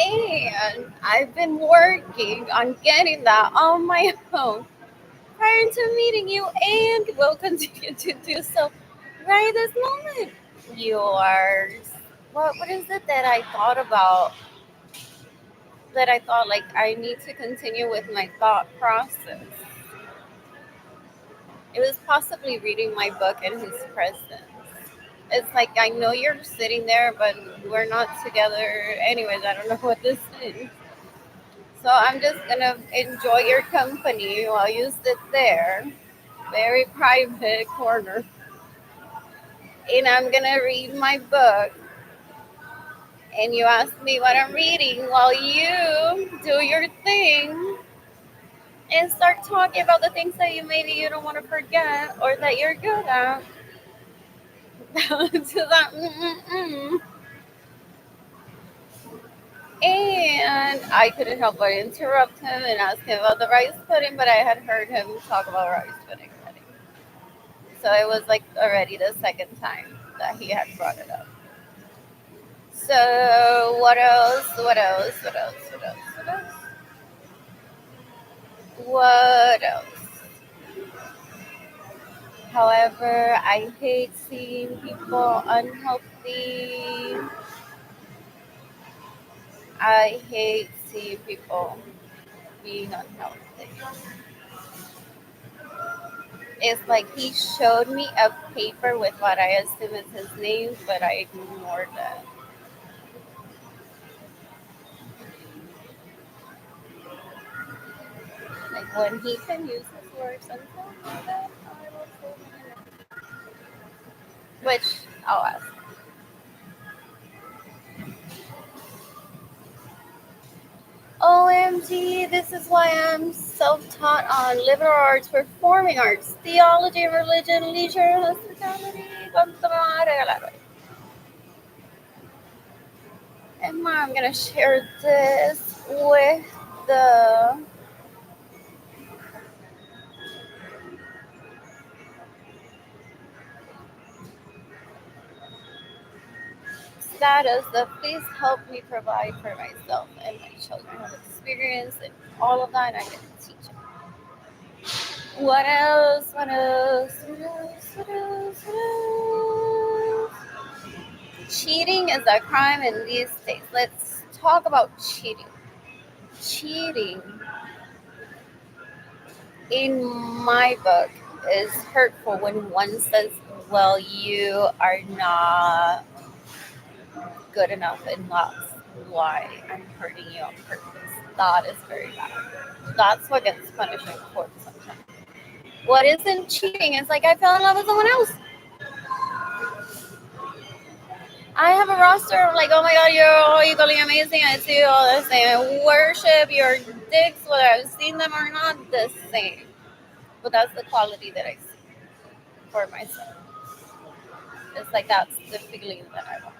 And I've been working on getting that on my own prior to meeting you and will continue to do so right this moment. Yours. What is it that I thought about that I thought like I need to continue with my thought process? It was possibly reading my book in his presence. It's like I know you're sitting there, but we're not together. Anyways, I don't know what this is. So I'm just gonna enjoy your company while you sit there, very private corner, and I'm gonna read my book. And you ask me what I'm reading while you do your thing and start talking about the things that you maybe you don't want to forget or that you're good at. To that, and I couldn't help but interrupt him and ask him about the rice pudding, but I had heard him talk about rice pudding already. So it was like already the second time that he had brought it up. So what else? What else? What else? What else? What else? What else? However, I hate seeing people unhealthy. I hate seeing people being unhealthy. It's like he showed me a paper with what I assume is his name, but I ignored it. Like when he can use his words and stuff like that, I will say no. Which I'll ask. OMG, this is why I'm self-taught on liberal arts, performing arts, theology, religion, leisure, hospitality. Cuanto me van a regalar hoy. And I'm gonna share this with the status of please help me provide for myself and my children have experience and all of that and I'm gonna teach it. What else? What else? What else? What else? What else? Cheating is a crime in these days. Let's talk about cheating. Cheating, in my book, is hurtful when one says, well, you are not good enough and that's why I'm hurting you on purpose. That is very bad. That's what gets punished in court sometimes. What isn't cheating is like I fell in love with someone else. I have a roster of like, oh my god, you're all equally amazing. I see you all the same. I worship your dicks, whether I've seen them or not, the same. But that's the quality that I see for myself. It's like that's the feeling that I want.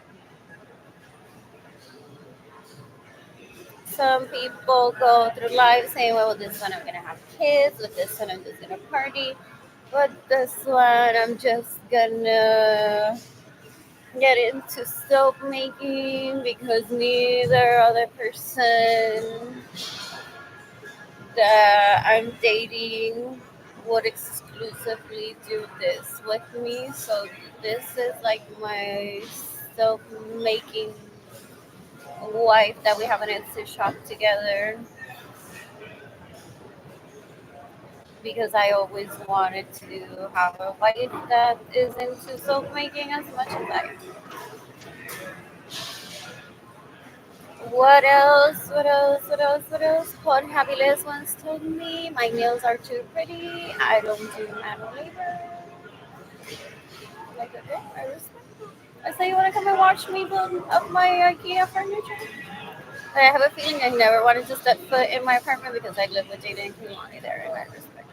Some people go through life saying, well, with this one I'm gonna have kids, with this one I'm just gonna party, but this one I'm just gonna get into soap making because neither other person that I'm dating would exclusively do this with me. So this is like my soap making wife that we have an Etsy shop together because I always wanted to have a wife that is into soap making as much as I am. What else? What else? What else? What else? What Happy Les once told me, my nails are too pretty. I don't do manual labor. Like, okay, I respect. I say, you want to come and watch me build up my IKEA furniture? But I have a feeling I never wanted to step foot in my apartment because I live with Jada and Kehlani there, and I respect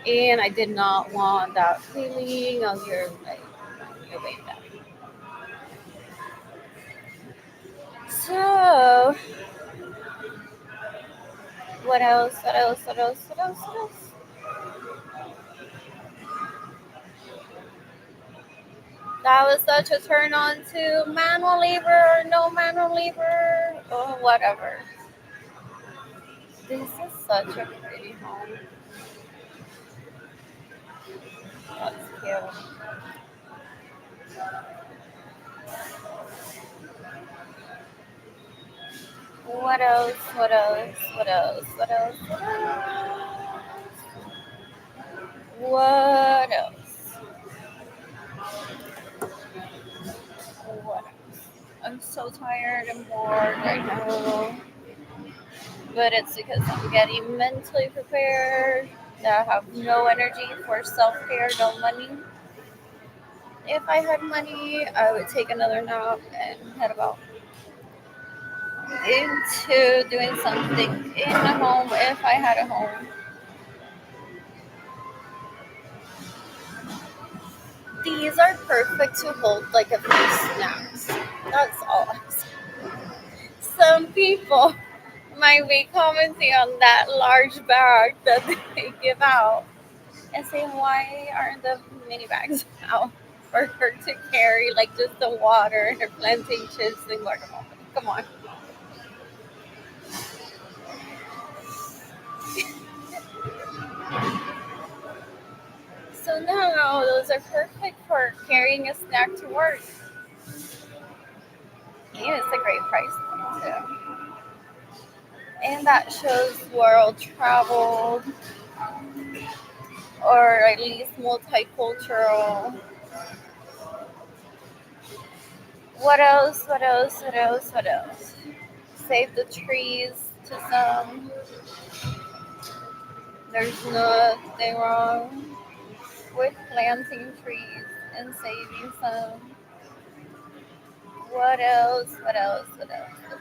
it. And I did not want that feeling of your like your way back. So what else? What else? What else? What else? What else? That was such a turn on to manual labor or no manual labor or whatever. This is such a pretty home. That's cute. What else? What else? What else? What else? What else? What else? I'm so tired and bored right now. But it's because I'm getting mentally prepared. That I have no energy for self care, no money. If I had money, I would take another nap and head about into doing something in a home if I had a home. These are perfect to hold like a few snacks. That's all I'm saying. Some people might be commenting on that large bag that they give out and saying, why aren't the mini bags out for her to carry like just the water and her plantain chips and guacamole? Come on. So no, those are perfect for carrying a snack to work. And it's a great price point too. And that shows world traveled or at least multicultural. What else? What else? What else? What else? Save the trees to some. There's nothing wrong with planting trees and saving some. What else? What else? What else? What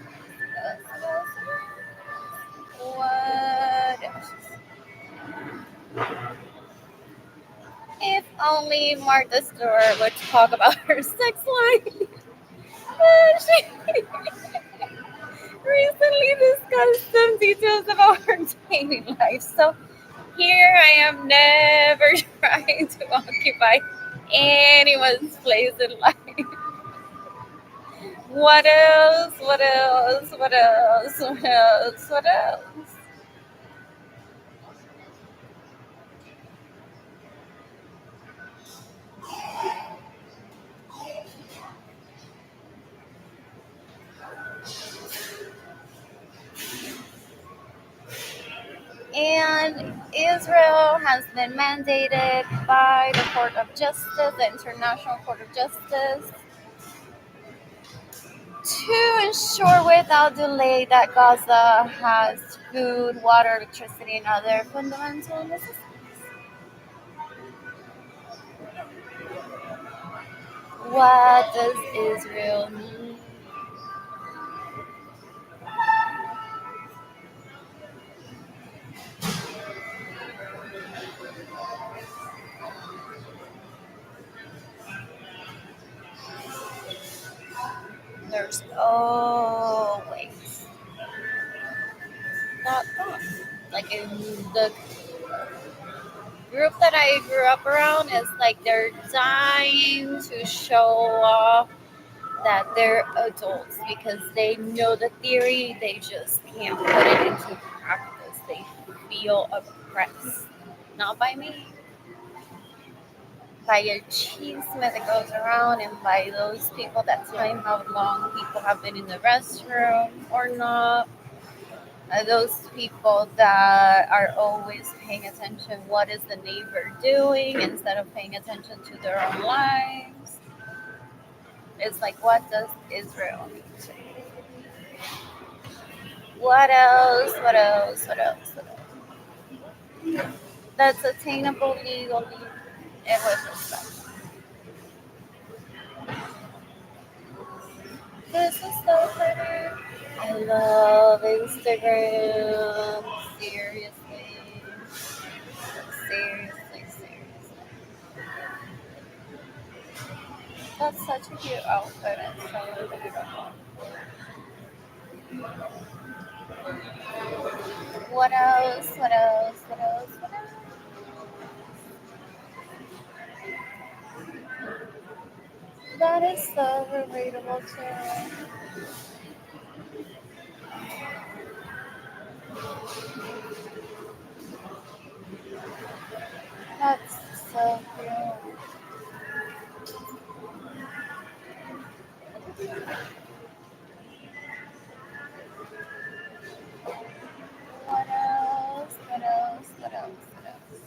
else? What else? What else? If only Martha Stewart would talk about her sex life. She recently discussed some details about her dating life. So here I am never trying to occupy anyone's place in life. What else? What else? What else? What else? What else? And Israel has been mandated by the Court of Justice, the International Court of Justice, to ensure without delay that Gaza has food, water, electricity, and other fundamental necessities. What does Israel need? There's always that thought. Like in the group that I grew up around, is like they're dying to show off that they're adults because they know the theory, they just can't put it into practice. They feel oppressed. Not by me, by your chisme that goes around and by those people that time how long people have been in the restroom or not. Those people that are always paying attention what is the neighbor doing instead of paying attention to their own lives. It's like, what does Israel need to? What else? What else? What else? What else? That's attainable legally and with respect. This is so pretty. I love Instagram. Seriously. Seriously, seriously. That's such a cute outfit. It's so beautiful. What else? What else? What else? What else? That is so relatable too. That's so cute. What else? What else? What else? What else?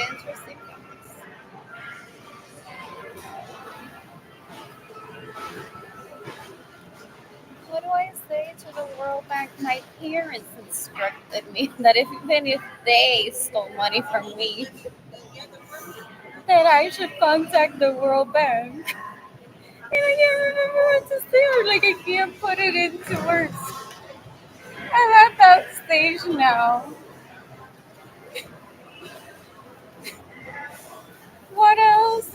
Interesting things. What do I say to the World Bank? My parents instructed me that even if they stole money from me, that I should contact the World Bank. And I can't remember what to say, or like I can't put it into words. I'm at that stage now. What else?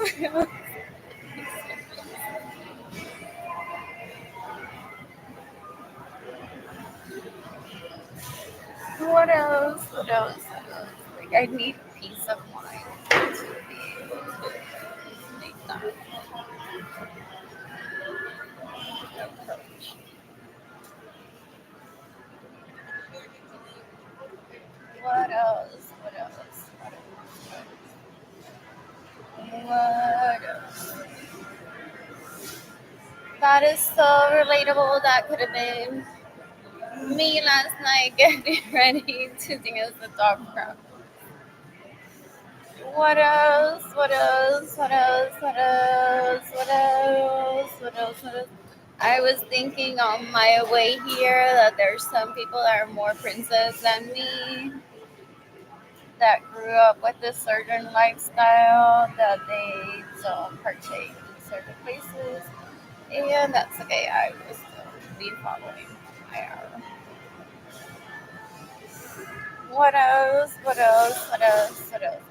What else? What else? What else? Like I need peace of mind to be able to make that approach. What else? What else? What else? What else? That is so relatable. That could have been me last night getting ready to dance the dog crap. What else? What else? What else? What else? What else? What else? What else? I was thinking on my way here that there's some people that are more princess than me that grew up with a certain lifestyle that they don't partake in certain places. And that's okay. I will still be following my arrow. What else? What else? What else? What else?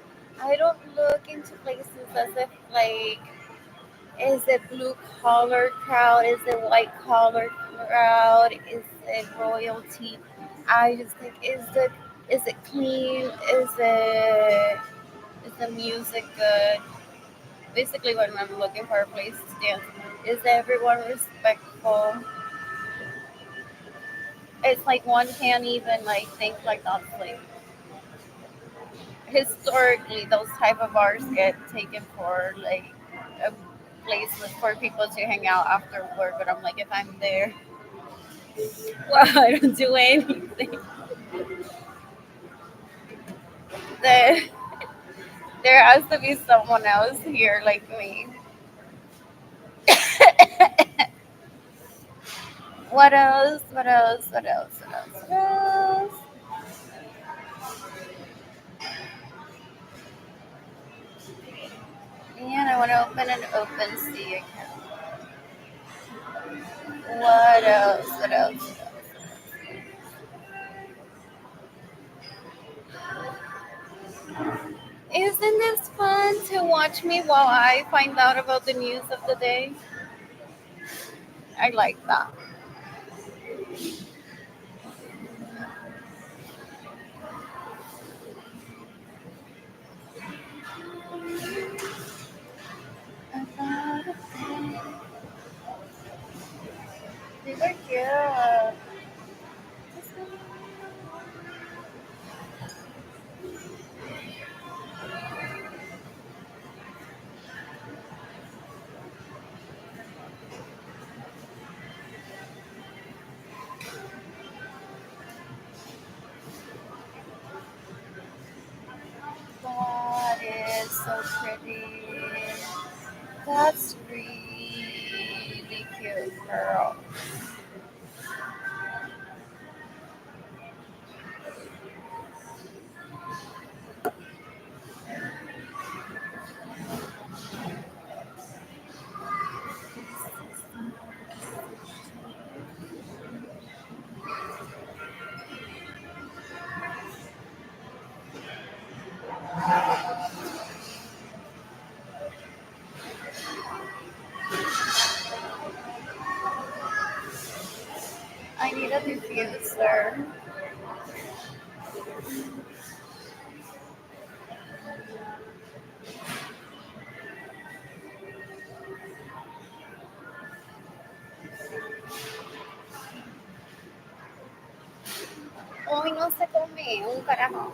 I don't look into places as if like is it blue collar crowd? Is it white collar crowd? Is it royalty? I just think is it clean? Is the music good? Basically, when I'm looking for a place to dance, is everyone respectful? It's like one can't even like think like that's like historically those type of bars get taken for like a place for people to hang out after work. But I'm like, if I'm there, well, I don't do anything. There, there has to be someone else here like me. What else? What else? What else? What else? What else? And I want to open an OpenSea account. What else? What else? Isn't this fun to watch me while I find out about the news of the day? I like that. These are cute. That is so pretty. That's really cute. cute, girl. I need a diffuser. Hoy no se come un carajo.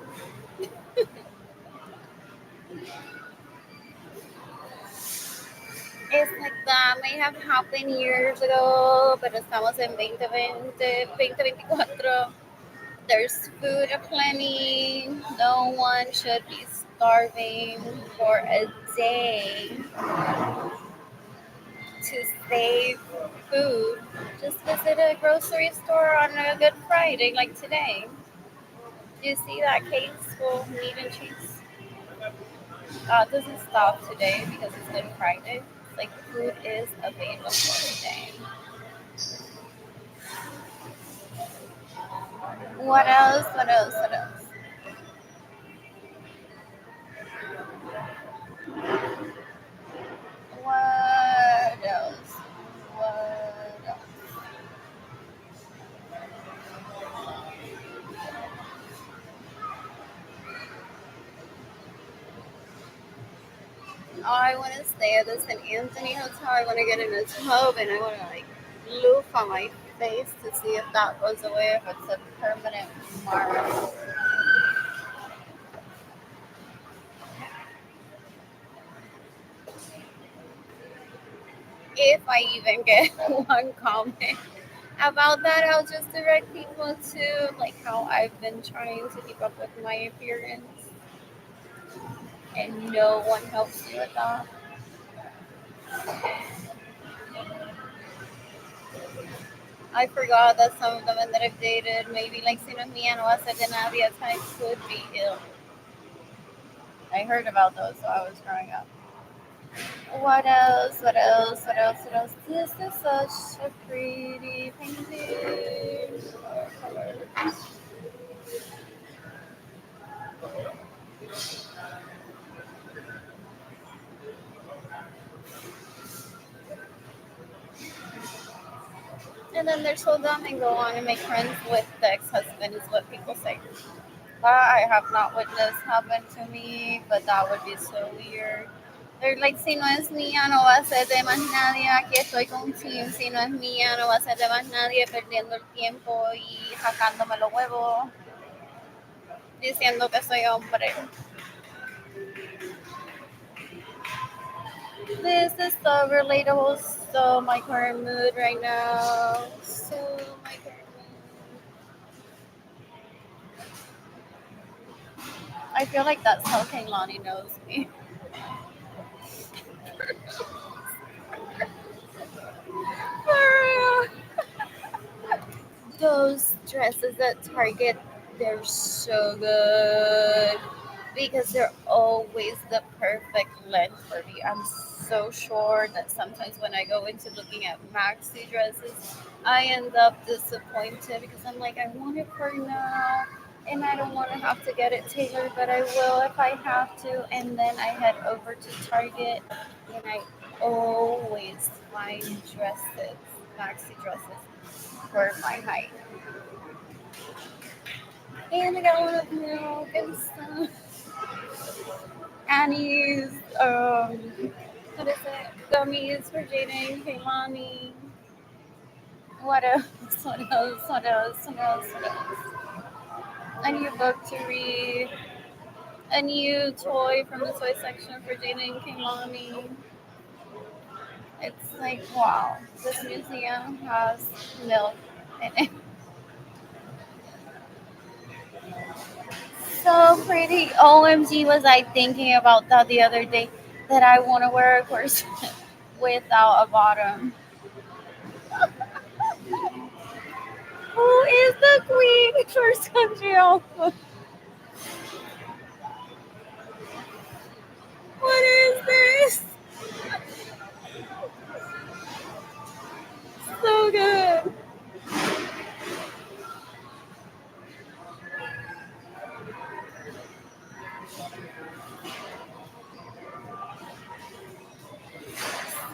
It's like that may have happened years ago, but estamos en 2020, 2024. There's food aplenty. No one should be starving for a day to save food. Just visit a grocery store on a Good Friday like today. Do you see that case full of meat and cheese? It doesn't stop today because it's Good Friday. It's like food is available today. What else? What else? What else? What else? What else? Oh, I want to stay at the St. Anthony Hotel. I want to get in a tub and I want to like loop on my face to see if that goes away, if it's a permanent mark. If I even get one comment about that, I'll just direct people to like how I've been trying to keep up with my appearance, and no one helps me with that. I forgot that some of the men that I've dated, maybe like si no es mía, no va a ser de nadie, type could be ill. I heard about those, so I was growing up. What else? What else? What else? What else? This is such a pretty painting. And then they're so dumb and go on and make friends with the ex-husband, is what people say. I have not witnessed happen to me, but that would be so weird. They're like, si no es mía, no va a ser de más nadie. Aquí estoy con Tim. Si no es mía, no va a ser de más nadie. Perdiendo el tiempo y sacándome los huevos, diciendo que soy hombre. This is so relatable. So my current mood right now. So my current mood. I feel like that's how Kaylani knows me. For real. Those dresses at Target, they're so good because they're always the perfect length for me. I'm so sure that sometimes when I go into looking at maxi dresses, I end up disappointed because I'm like, I want it for now. And I don't want to have to get it tailored, but I will if I have to. And then I head over to Target and I always find dresses, maxi dresses for my height. And I got one of milk and stuff. Annie's, what is it? Gummies for Jaden, Kaylani. What else? What else? What else? What else? What else? A new book to read. A new toy from the toy section for Jaden and Kaylani. It's like, wow, this museum has milk in it. So pretty. OMG, was I thinking about that the other day that I want to wear a corset without a bottom. Who is the queen? First country alpha. What is this? So good.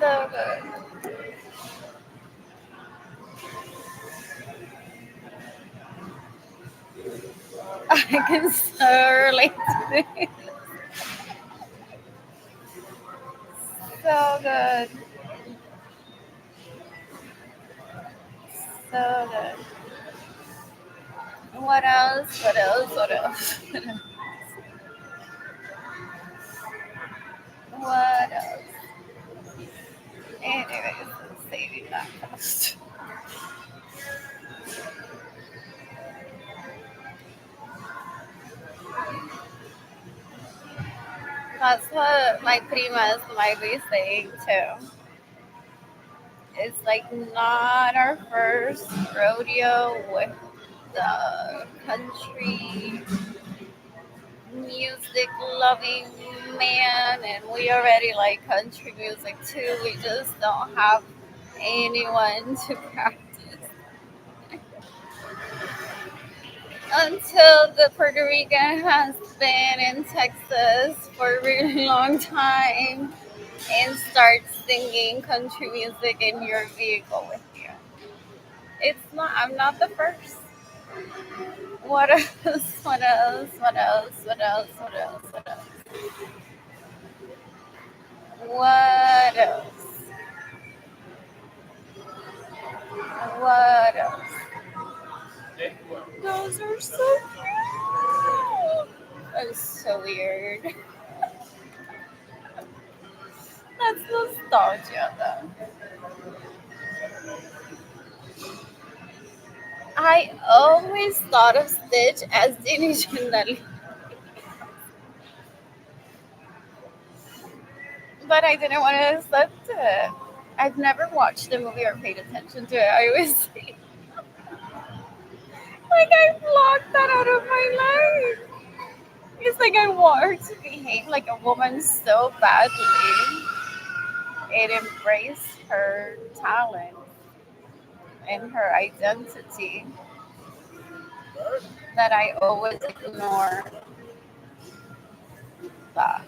So good. I can so relate to this. So good. So good. What else? What else? What else? What else? Anyways, saving that first. That's what my prima might be saying too. It's like not our first rodeo with the country music loving man, and we already like country music too. We just don't have anyone to practice until the Puerto Rican has been in Texas for a really long time and starts singing country music in your vehicle with you. It's not, I'm not the first. What else? What else? What else? What else? What else? What else? What else? What else? Those are so cute. That's so weird. That's nostalgia, though. I always thought of Stitch as Dini Chandali, but I didn't want to accept it. I've never watched the movie or paid attention to it. I always like I blocked that out of my life. It's like I want her to behave like a woman so badly and embrace her talent and her identity that I always ignore that.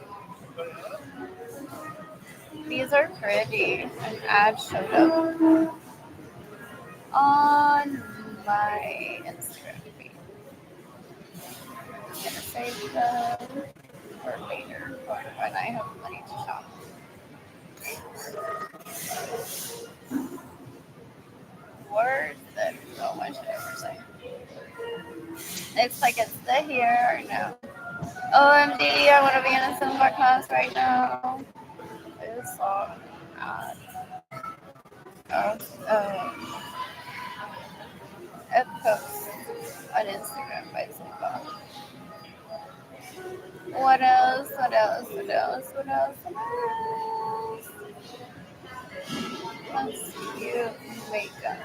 These are pretty. An ad showed up on my Instagram feed. I'm gonna save them for later when I have money to shop. Words that so much I ever say. It's like it's the here or no. OMD, I want to be in a Zumba class right now. This song ad of a post on Instagram by Zumba. What else? What else? What else? What else? What else? That's cute makeup.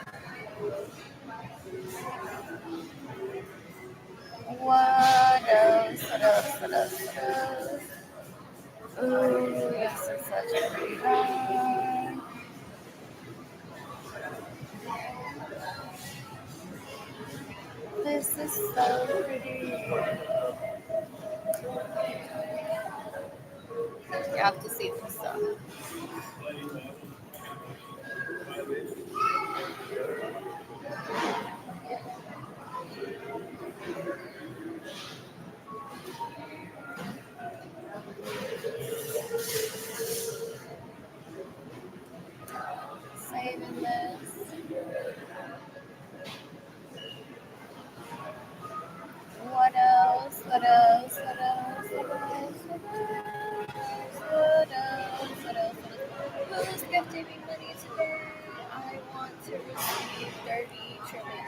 What else? What else? What else? What else? Ooh, this is such a pretty one. This is so pretty. You have to see this stuff. Saving this. What else? What else? What else? What else? What else? What else? Who's gifting me money today? I want to receive $30 trillion.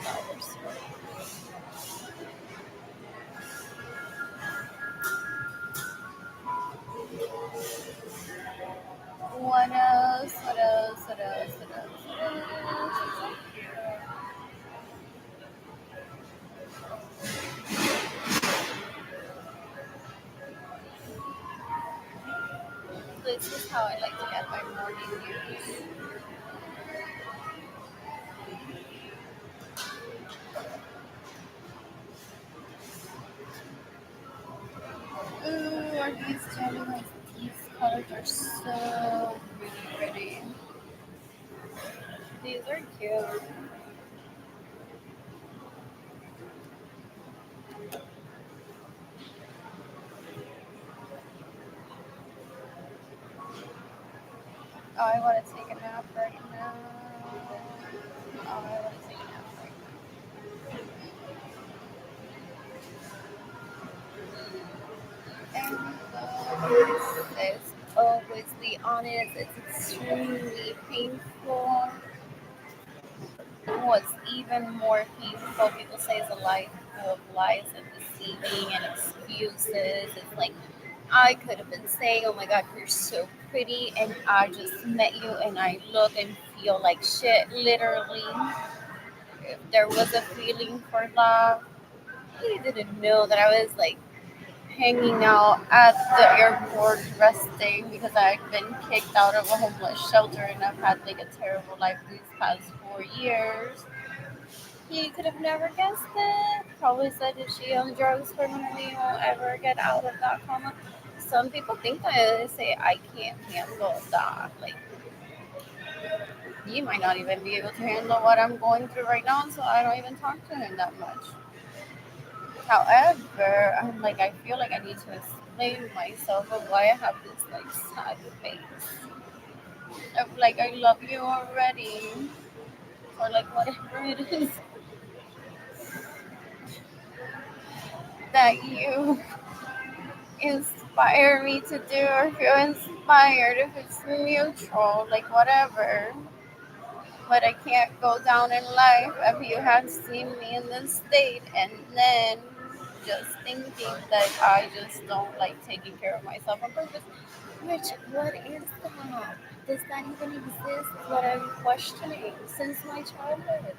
What else? What else? What else? What else? What else? This is how I like to get my morning news. Ooh, are these Gemini? These colors are so really pretty. These are cute. Oh, I want to take a nap right now. Oh, I want to take a nap right now. And it's always the honest. It's extremely painful. What's even more painful, people say, is a life full of lies and deceiving and excuses. It's like, I could have been saying, oh my God, you're so pretty, and I just met you and I look and feel like shit. Literally, if there was a feeling for love, he didn't know that I was like hanging out at the airport resting because I'd been kicked out of a homeless shelter and I've had like a terrible life these past 4 years. He could have never guessed it. Probably said if she on drugs permanently won't ever get out of that coma. Some people think that they say I can't handle that. Like he might not even be able to handle what I'm going through right now, so I don't even talk to him that much. However, I'm like I feel like I need to explain myself of why I have this like sad face. Of like I love you already. Or like whatever it is that you inspire me to do or feel inspired if it's mutual, like whatever. But I can't go down in life if you have seen me in this state and then just thinking that I just don't like taking care of myself on purpose. Which, what is that? Does that even exist? What I'm questioning since my childhood.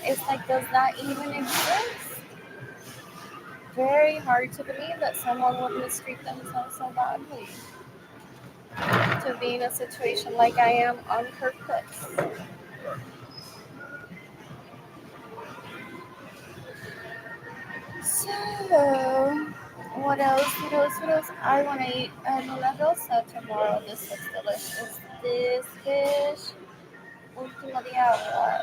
It's like, does that even exist? Very hard to believe that someone would mistreat themselves so badly to be in a situation like I am on purpose. So, what else? What else? What else? I want to eat la rosa tomorrow. This looks delicious. This fish, último día agua.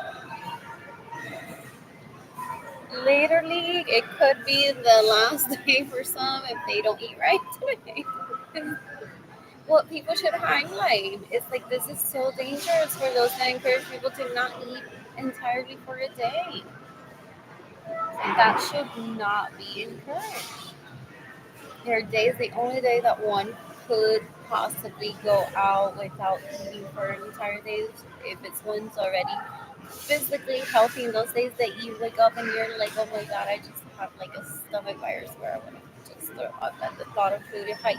Literally, it could be the last day for some if they don't eat right today. What people should highlight is like this is so dangerous for those that encourage people to not eat entirely for a day. That should not be encouraged. There are days, the only day that one could possibly go out without eating for an entire day is if it's one's already physically healthy. In those days that you wake up and you're like, oh my God, I just have like a stomach virus where I want to just throw up at the thought of food. If I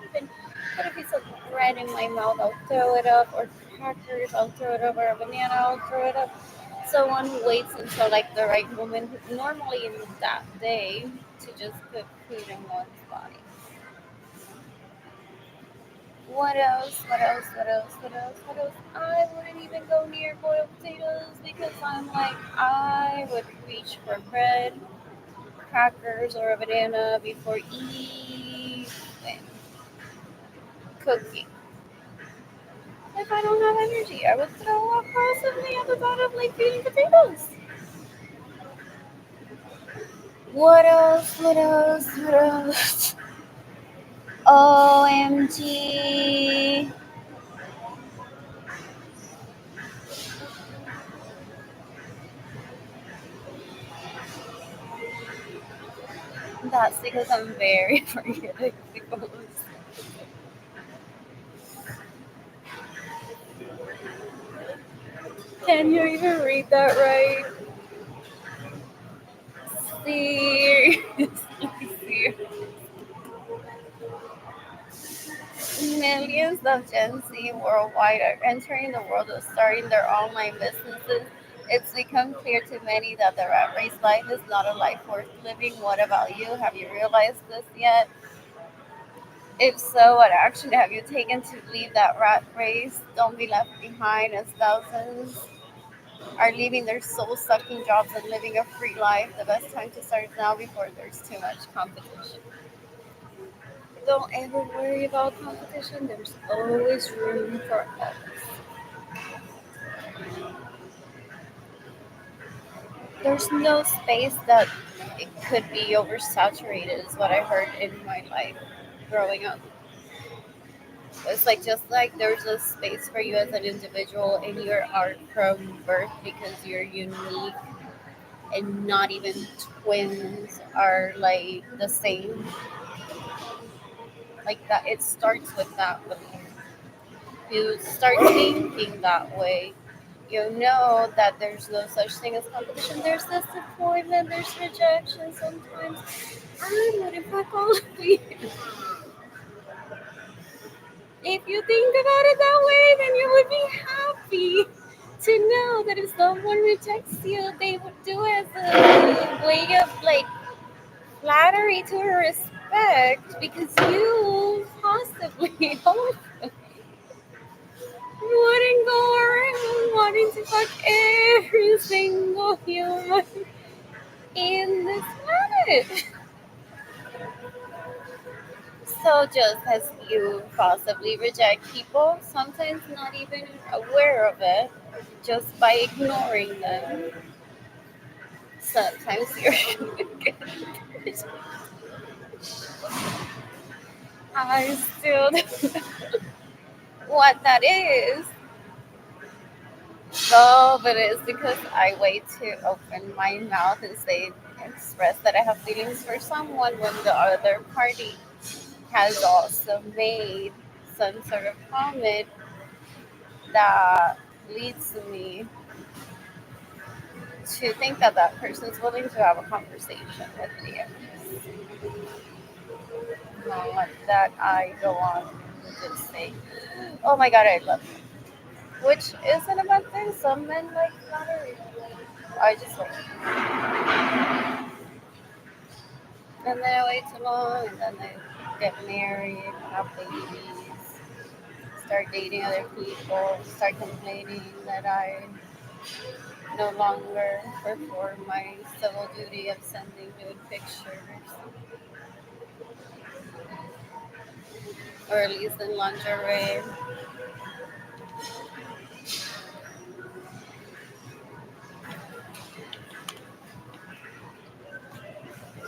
even put a piece of bread in my mouth, I'll throw it up, or crackers, I'll throw it up, or a banana, I'll throw it up. So one waits until like the right moment, normally in that day, to just put food in one's body. What else? What else? What else? What else? What else? I wouldn't even go near boiled potatoes because I'm like, I would reach for bread, crackers, or a banana before even cooking. If I don't have energy, I would throw up possibly at the thought of like eating potatoes. What else? What else? What else? OMG. That's because I'm very forgetting. Can you even read that right? Seriously. Millions of Gen Z worldwide are entering the world of starting their online businesses. It's become clear to many that the rat race life is not a life worth living. What about you? Have you realized this yet? If so, what action have you taken to leave that rat race? Don't be left behind as thousands are leaving their soul sucking jobs and living a free life. The best time to start is now before there's too much competition. Don't ever worry about competition, there's always room for us. There's no space that it could be oversaturated, is what I heard in my life growing up. It's like just like there's a space for you as an individual in your art from birth because you're unique and not even twins are like the same. Like that, it starts with that belief. You start thinking that way. You know that there's no such thing as competition. There's disappointment, there's rejection sometimes. I would fuck all of you. If you think about it that way, then you would be happy to know that if someone rejects you, they would do it as a way of like flattery to respect because you possibly wouldn't go around wanting to fuck every single human in this planet. So just as you possibly reject people, sometimes not even aware of it, just by ignoring them, sometimes you're I still don't know what that is. No, but it's because I wait to open my mouth and say express that I have feelings for someone when the other party has also made some sort of comment that leads me to think that that person is willing to have a conversation with me. Not that I go on and just say, "Oh my God, I love you," which isn't a bad thing. Some men like flattery. I just like, and then I wait too long, and then I get married, have babies, start dating other people, start complaining that I no longer perform my civil duty of sending nude pictures, or at least in lingerie.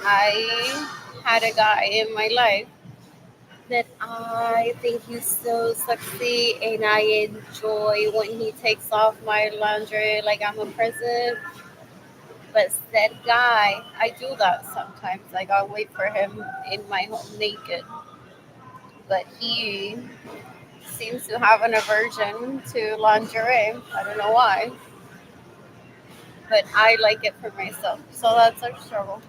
I had a guy in my life that I think he's so sexy and I enjoy when he takes off my lingerie like I'm a present. But that guy, I do that sometimes. Like I'll wait for him in my home naked. But he seems to have an aversion to lingerie. I don't know why. But I like it for myself. So that's our struggle.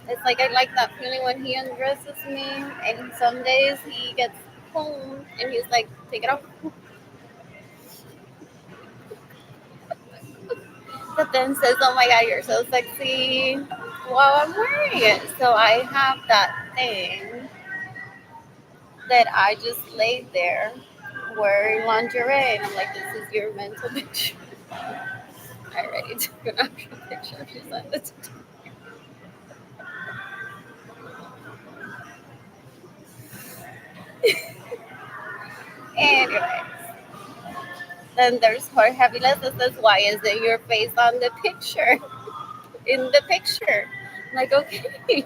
It's like I like that feeling when he undresses me, and some days he gets home and he's like, "Take it off," but then says, "Oh my God, you're so sexy," while I'm wearing it. So I have that thing that I just laid there wearing lingerie, and I'm like, "This is your mental picture." I already took an actual picture. She sent it to me. Anyway, then there's Jorge Aviles that says, "Why isn't your face on the picture?" In the picture. I'm like, okay,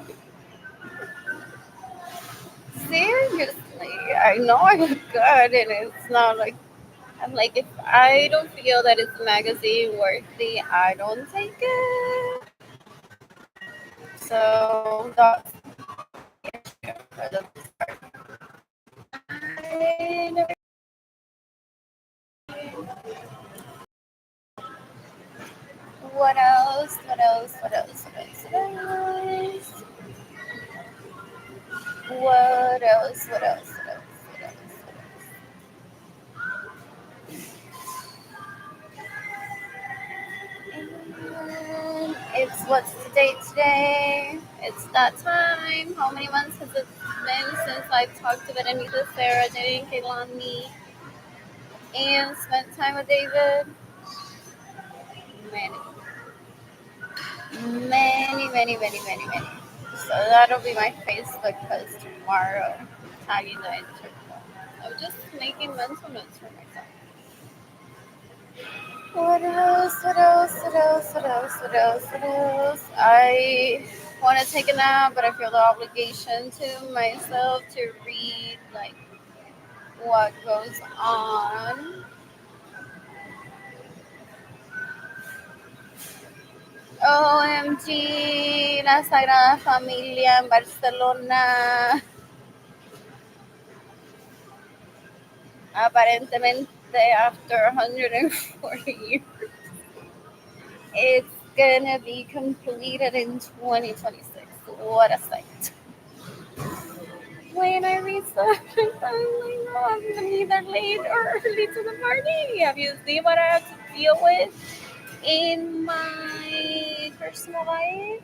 seriously, I know I look good, and it's not like I'm like if I don't feel that it's magazine worthy, I don't take it. So that's the issue for the start. I never, what else? What else? What else? What else? What else? What else? What else? What else? What else? And it's what's the date today? It's that time. How many months has it been since I've talked to Berenice, Sarah, Jenny, and Kaylani, and spent time with David? Many, many. So that'll be my Facebook post tomorrow, tagging the interval. I'm just making mental notes for myself. What else? I want to take a nap, but I feel the obligation to myself to read like what goes on. OMG, la Sagrada Familia en Barcelona. Aparentemente, after 140 years, it's gonna be completed in 2026. What a sight. When I research, I'm like, oh, I'm either late or early to the party. Have you seen what I have to deal with in my personal life?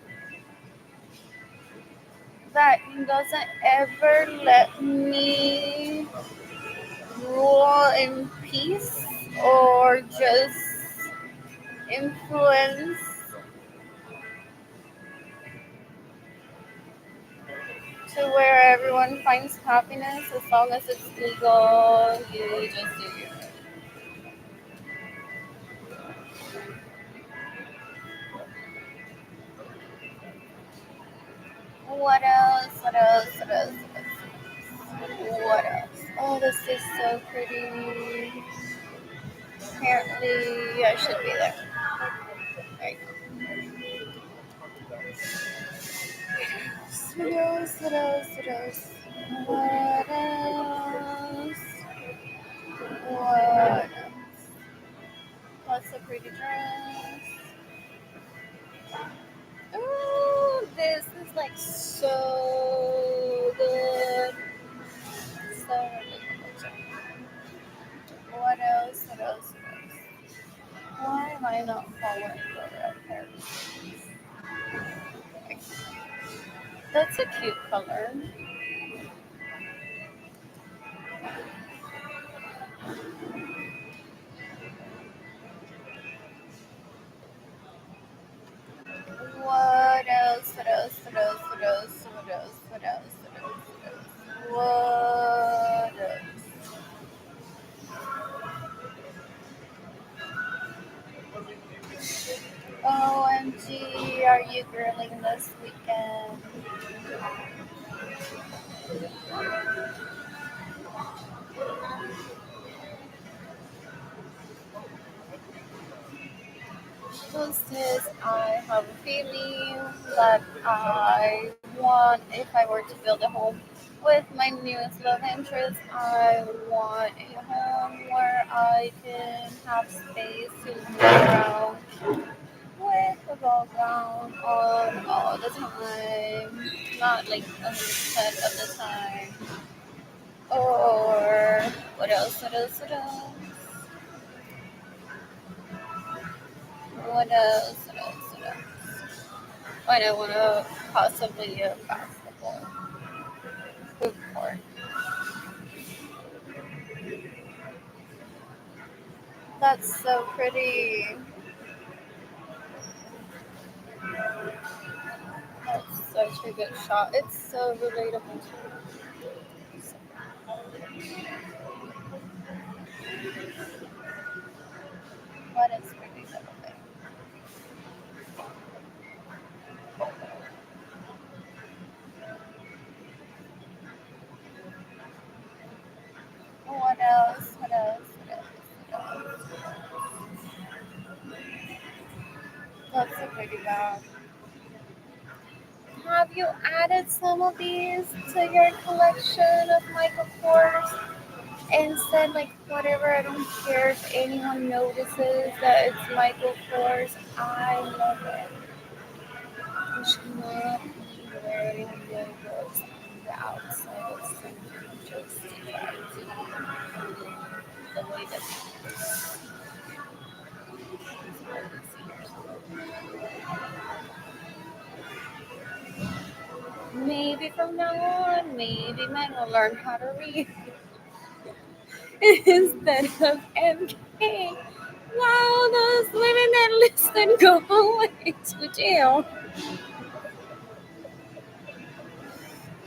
That doesn't ever let me rule in peace or just influence to where everyone finds happiness as long as it's legal. You just do your thing. What else? What else? What else? What else? Oh, this is so pretty. Apparently, I should be there. There you go. What else? What else? What else? What else? What else? That's a pretty dress. Oh, this is like so good. So relatable. What else? What else? What else? Why am I not following the red hair? That's a cute color. What else? What else? What else? What else? What else? What else? What else? What else? OMG, are you grilling this weekend? Hostess, I have a feeling that I want, if I were to build a home with my newest love interest, I want a home where I can have space to move around with a ball gown on all the time, not like 100% of the time. Or what else? What else? What else? What else? What else? What else? I don't want to possibly a basketball hoop court. That's so pretty. That's such a good shot. It's so relatable too. What is pretty little thing? What else? What else? What else? What else? That's a pretty bag. Have you added some of these to your collection of Michael Kors? And said like whatever, I don't care if anyone notices that it's Michael Kors. I love it. You should not be wearing logos on the outside of something just to try to be the way that Maybe from now on, maybe men will learn how to read instead of MK. While those women that listen go away to jail.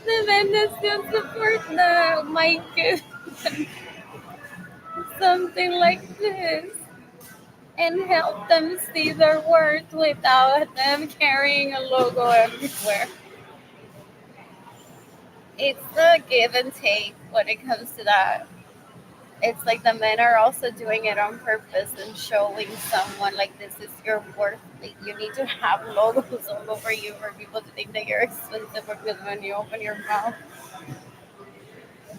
The men that still support the might give something like this and help them see their worth without them carrying a logo everywhere. It's the give and take when it comes to that. It's like the men are also doing it on purpose and showing someone like this is your worth. Like you need to have logos all over you for people to think that you're expensive because when you open your mouth,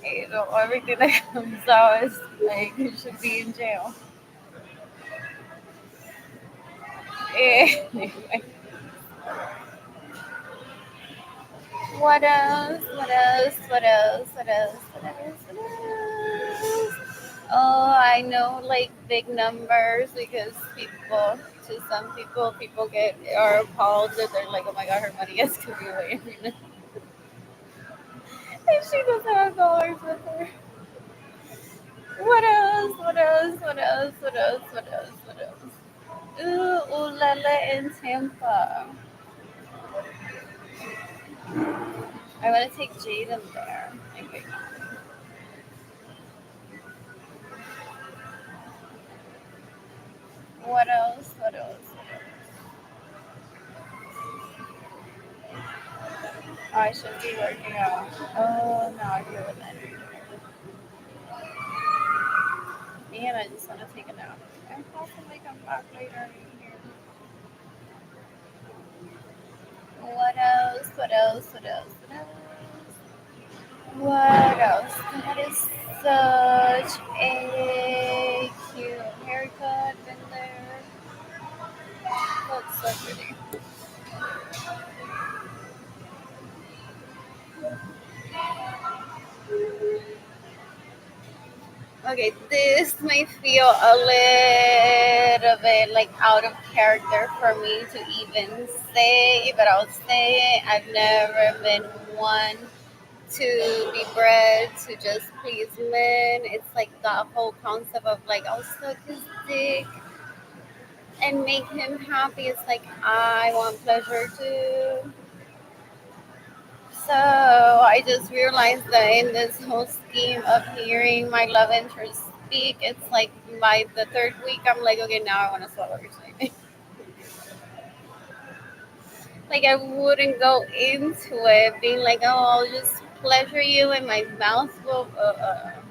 everything that comes out is like you should be in jail. Anyway, what else? What else? What else? What else? What else? What else? Oh, I know like big numbers because to some people, people are appalled that they're like, oh my god, her money has to be away. And she doesn't have dollars with her. What else? What else? What else? What else? What else? What else? Ooh, ooh la la in Tampa. I want to take Jaden there. Okay. What else? What else? I should be working out. Oh, no, I feel it then. Man, I just want to take a nap. And possibly come back later in here. What else? What else? What else? What else? What else? That is such a cute haircut in there. Looks so pretty. Okay, this may feel a little bit like out of character for me to even say, but I'll say it. I've never been one to be bred to just please men. It's like that whole concept of like I'll suck his dick and make him happy. It's like I want pleasure too. So I just realized that in this whole scheme of hearing my love interest speak, it's like by the third week, I'm like, okay, now I want to swallow your snake. Like I wouldn't go into it being like, oh, I'll just pleasure you, and my mouth will.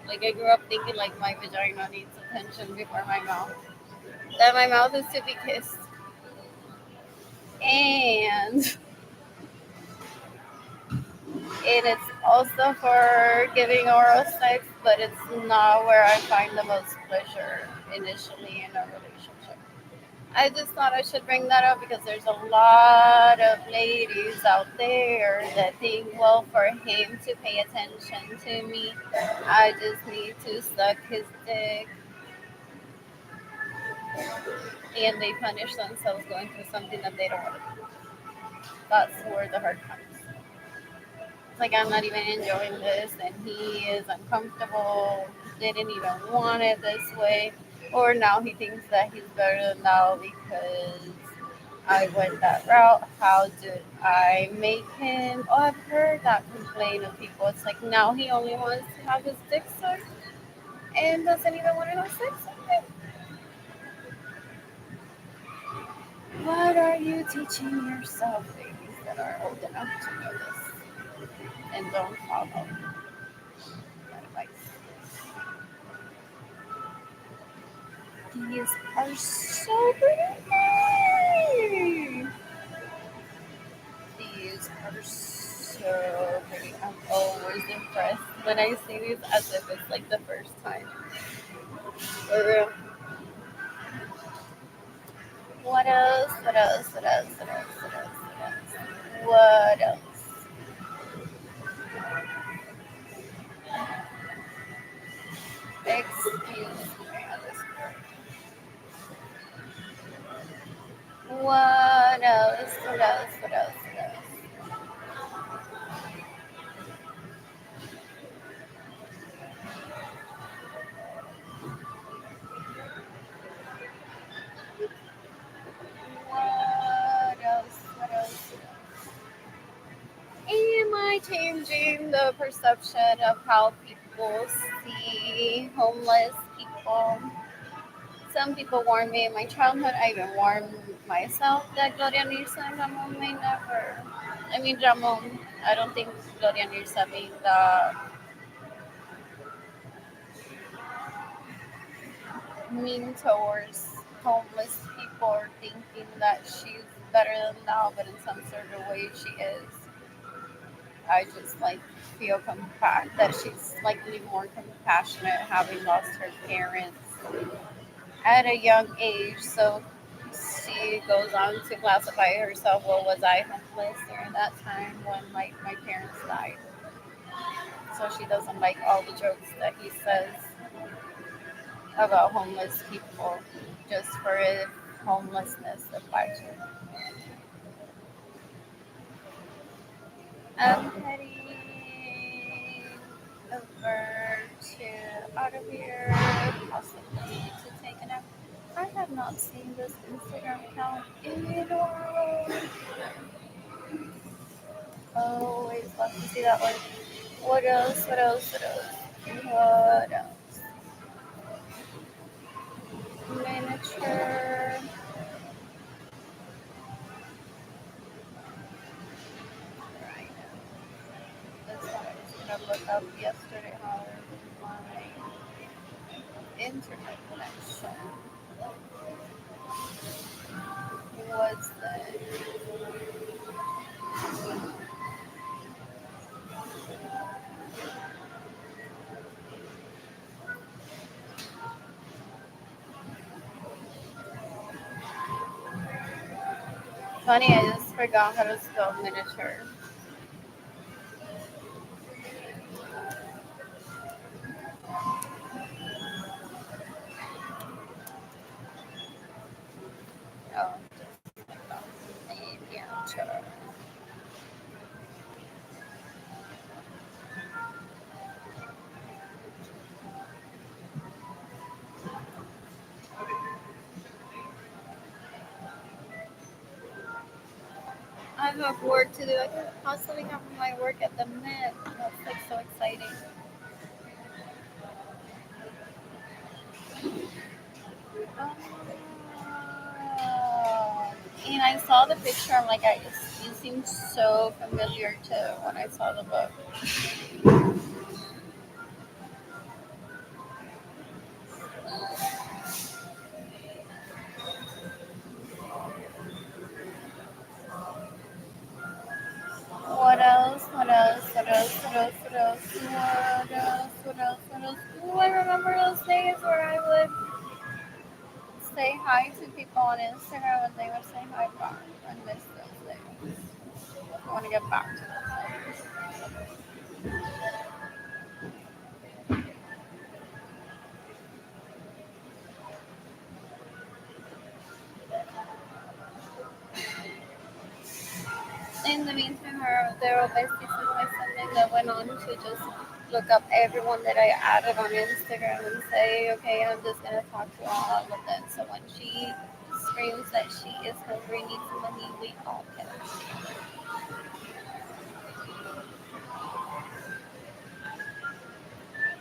Like I grew up thinking like my vagina needs attention before my mouth. That my mouth is to be kissed, and it's also for giving oral sex, but it's not where I find the most pleasure initially in a relationship. I just thought I should bring that up because there's a lot of ladies out there that think, well, for him to pay attention to me, I just need to suck his dick, and they punish themselves going through something that they don't want to do. That's where the hurt comes. It's like I'm not even enjoying this, and he is uncomfortable, didn't even want it this way, or now he thinks that he's better than now because I went that route. How did I make him? Oh, I've heard that complaint of people. It's like now he only wants to have his dick sucked and doesn't even want to have sex with me. What are you teaching yourself, ladies that are old enough to know this and don't follow that advice? These are so pretty. These are so pretty. I'm always impressed when I see these as if it's like the first time. For real. What else? What else? What else? What else? What else? What else? What else? Excuse me. What else? What else? What else? What else? changing the perception of how people see homeless people. Some people warned me in my childhood. I even warned myself that Gloria Nilsson and Ramon may never. I mean, Ramon, I don't think Gloria Nilsson being the mean towards homeless people or thinking that she's better than now, but in some sort of way she is. I just like feel that she's slightly more compassionate having lost her parents at a young age. So she goes on to classify herself, well, was I homeless during that time when like my parents died? So she doesn't like all the jokes that he says about homeless people just for homelessness of pleasure. I'm heading over to out of here, possibly to take a nap. I have not seen this Instagram account in a while. Always love to see that one. What else? What else? What else? What else? Miniature. Right. That's what I was gonna look up yesterday. However, my internet connection was the funny. I just forgot how to spell miniature. Oh, just like that. Miniature. I have work to do. I could possibly have my work at the Met. That's like so exciting. Oh. And I saw the picture. I'm like, it seems so familiar to when I saw the book. What else? What else? What else? What else? What else? What else? What else? What else? Ooh, I remember those days where I would say hi to people on Instagram and they would say hi back. I miss those days. I want to get back to those days. In the meantime, there are besties with my family that went on to just look up everyone that I added on Instagram and say, okay, I'm just gonna talk to all of them. So when she screams that she is hungry, needs money, we all can.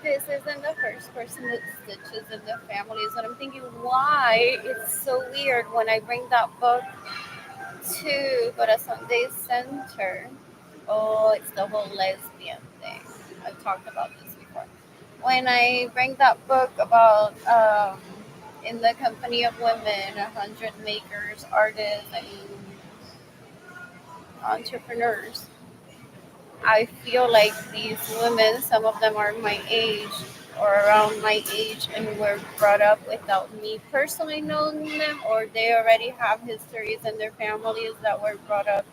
This isn't the first person that stitches in the families, and I'm thinking why it's so weird when I bring that book to Corazon Day Center. Oh, it's the whole lesbian thing. I've talked about this before. When I bring that book about in the company of women, 100 makers, artists, and entrepreneurs, I feel like these women, some of them are my age or around my age, and were brought up without me personally knowing them, or they already have histories in their families that were brought up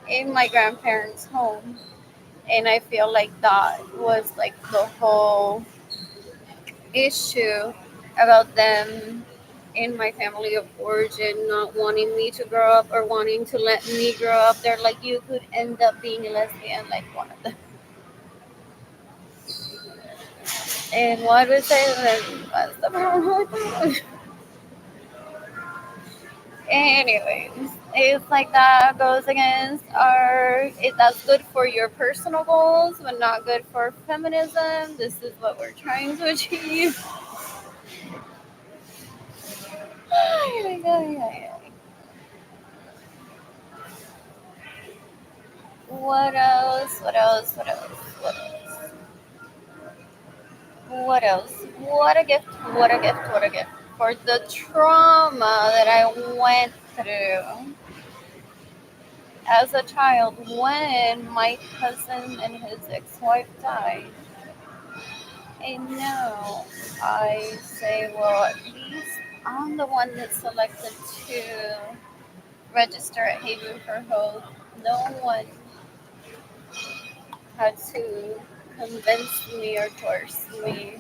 in my grandparents' home. And I feel like that was like the whole issue about them in my family of origin not wanting me to grow up or wanting to let me grow up. They're like, you could end up being a lesbian, like one of them. And what was it? What's the problem with that? Anyways, it's like that goes against that's good for your personal goals, but not good for feminism. This is what we're trying to achieve. Ay, ay, ay, ay, ay. What else? What else? What else? What else? What else? What a gift! What a gift! What a gift for the trauma that I went through as a child when my cousin and his ex-wife died. And now I say, well, at least I'm the one that's selected to register at Haven for Hope. No one had to convince me or force me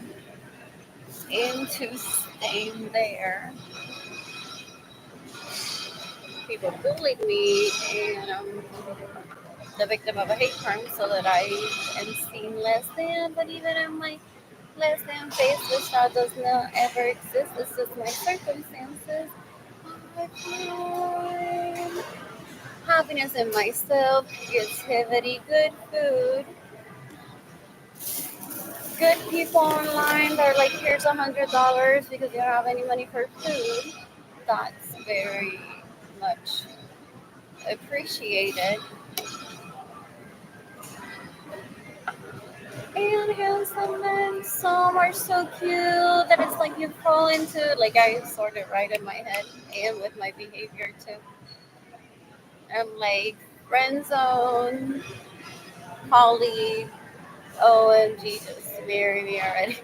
into staying there. People bullied me, and I'm the victim of a hate crime, so that I am seen less than. But even in my less than face, this child does not ever exist. It's just my circumstances. I find happiness in myself, creativity, good food, good people online. They're like, here's $100 because you don't have any money for food. That's very much appreciated. And handsome men, some are so cute that it's like you fall into, like I sort it right in my head and with my behavior too. I'm like friend zone, colleague, OMG, just marry me already.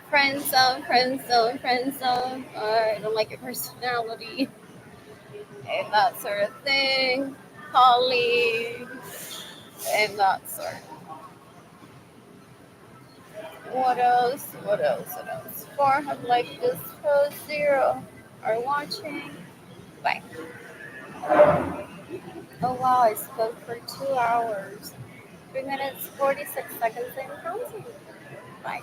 Friend zone, friend zone, friend zone. I don't like your personality and that sort of thing. Colleague and that sort. What else? What else? What else? 4 have liked this post, 0 are watching. Bye. Oh wow, I spoke for 2 hours, 3 minutes, 46 seconds, and counting. Bye.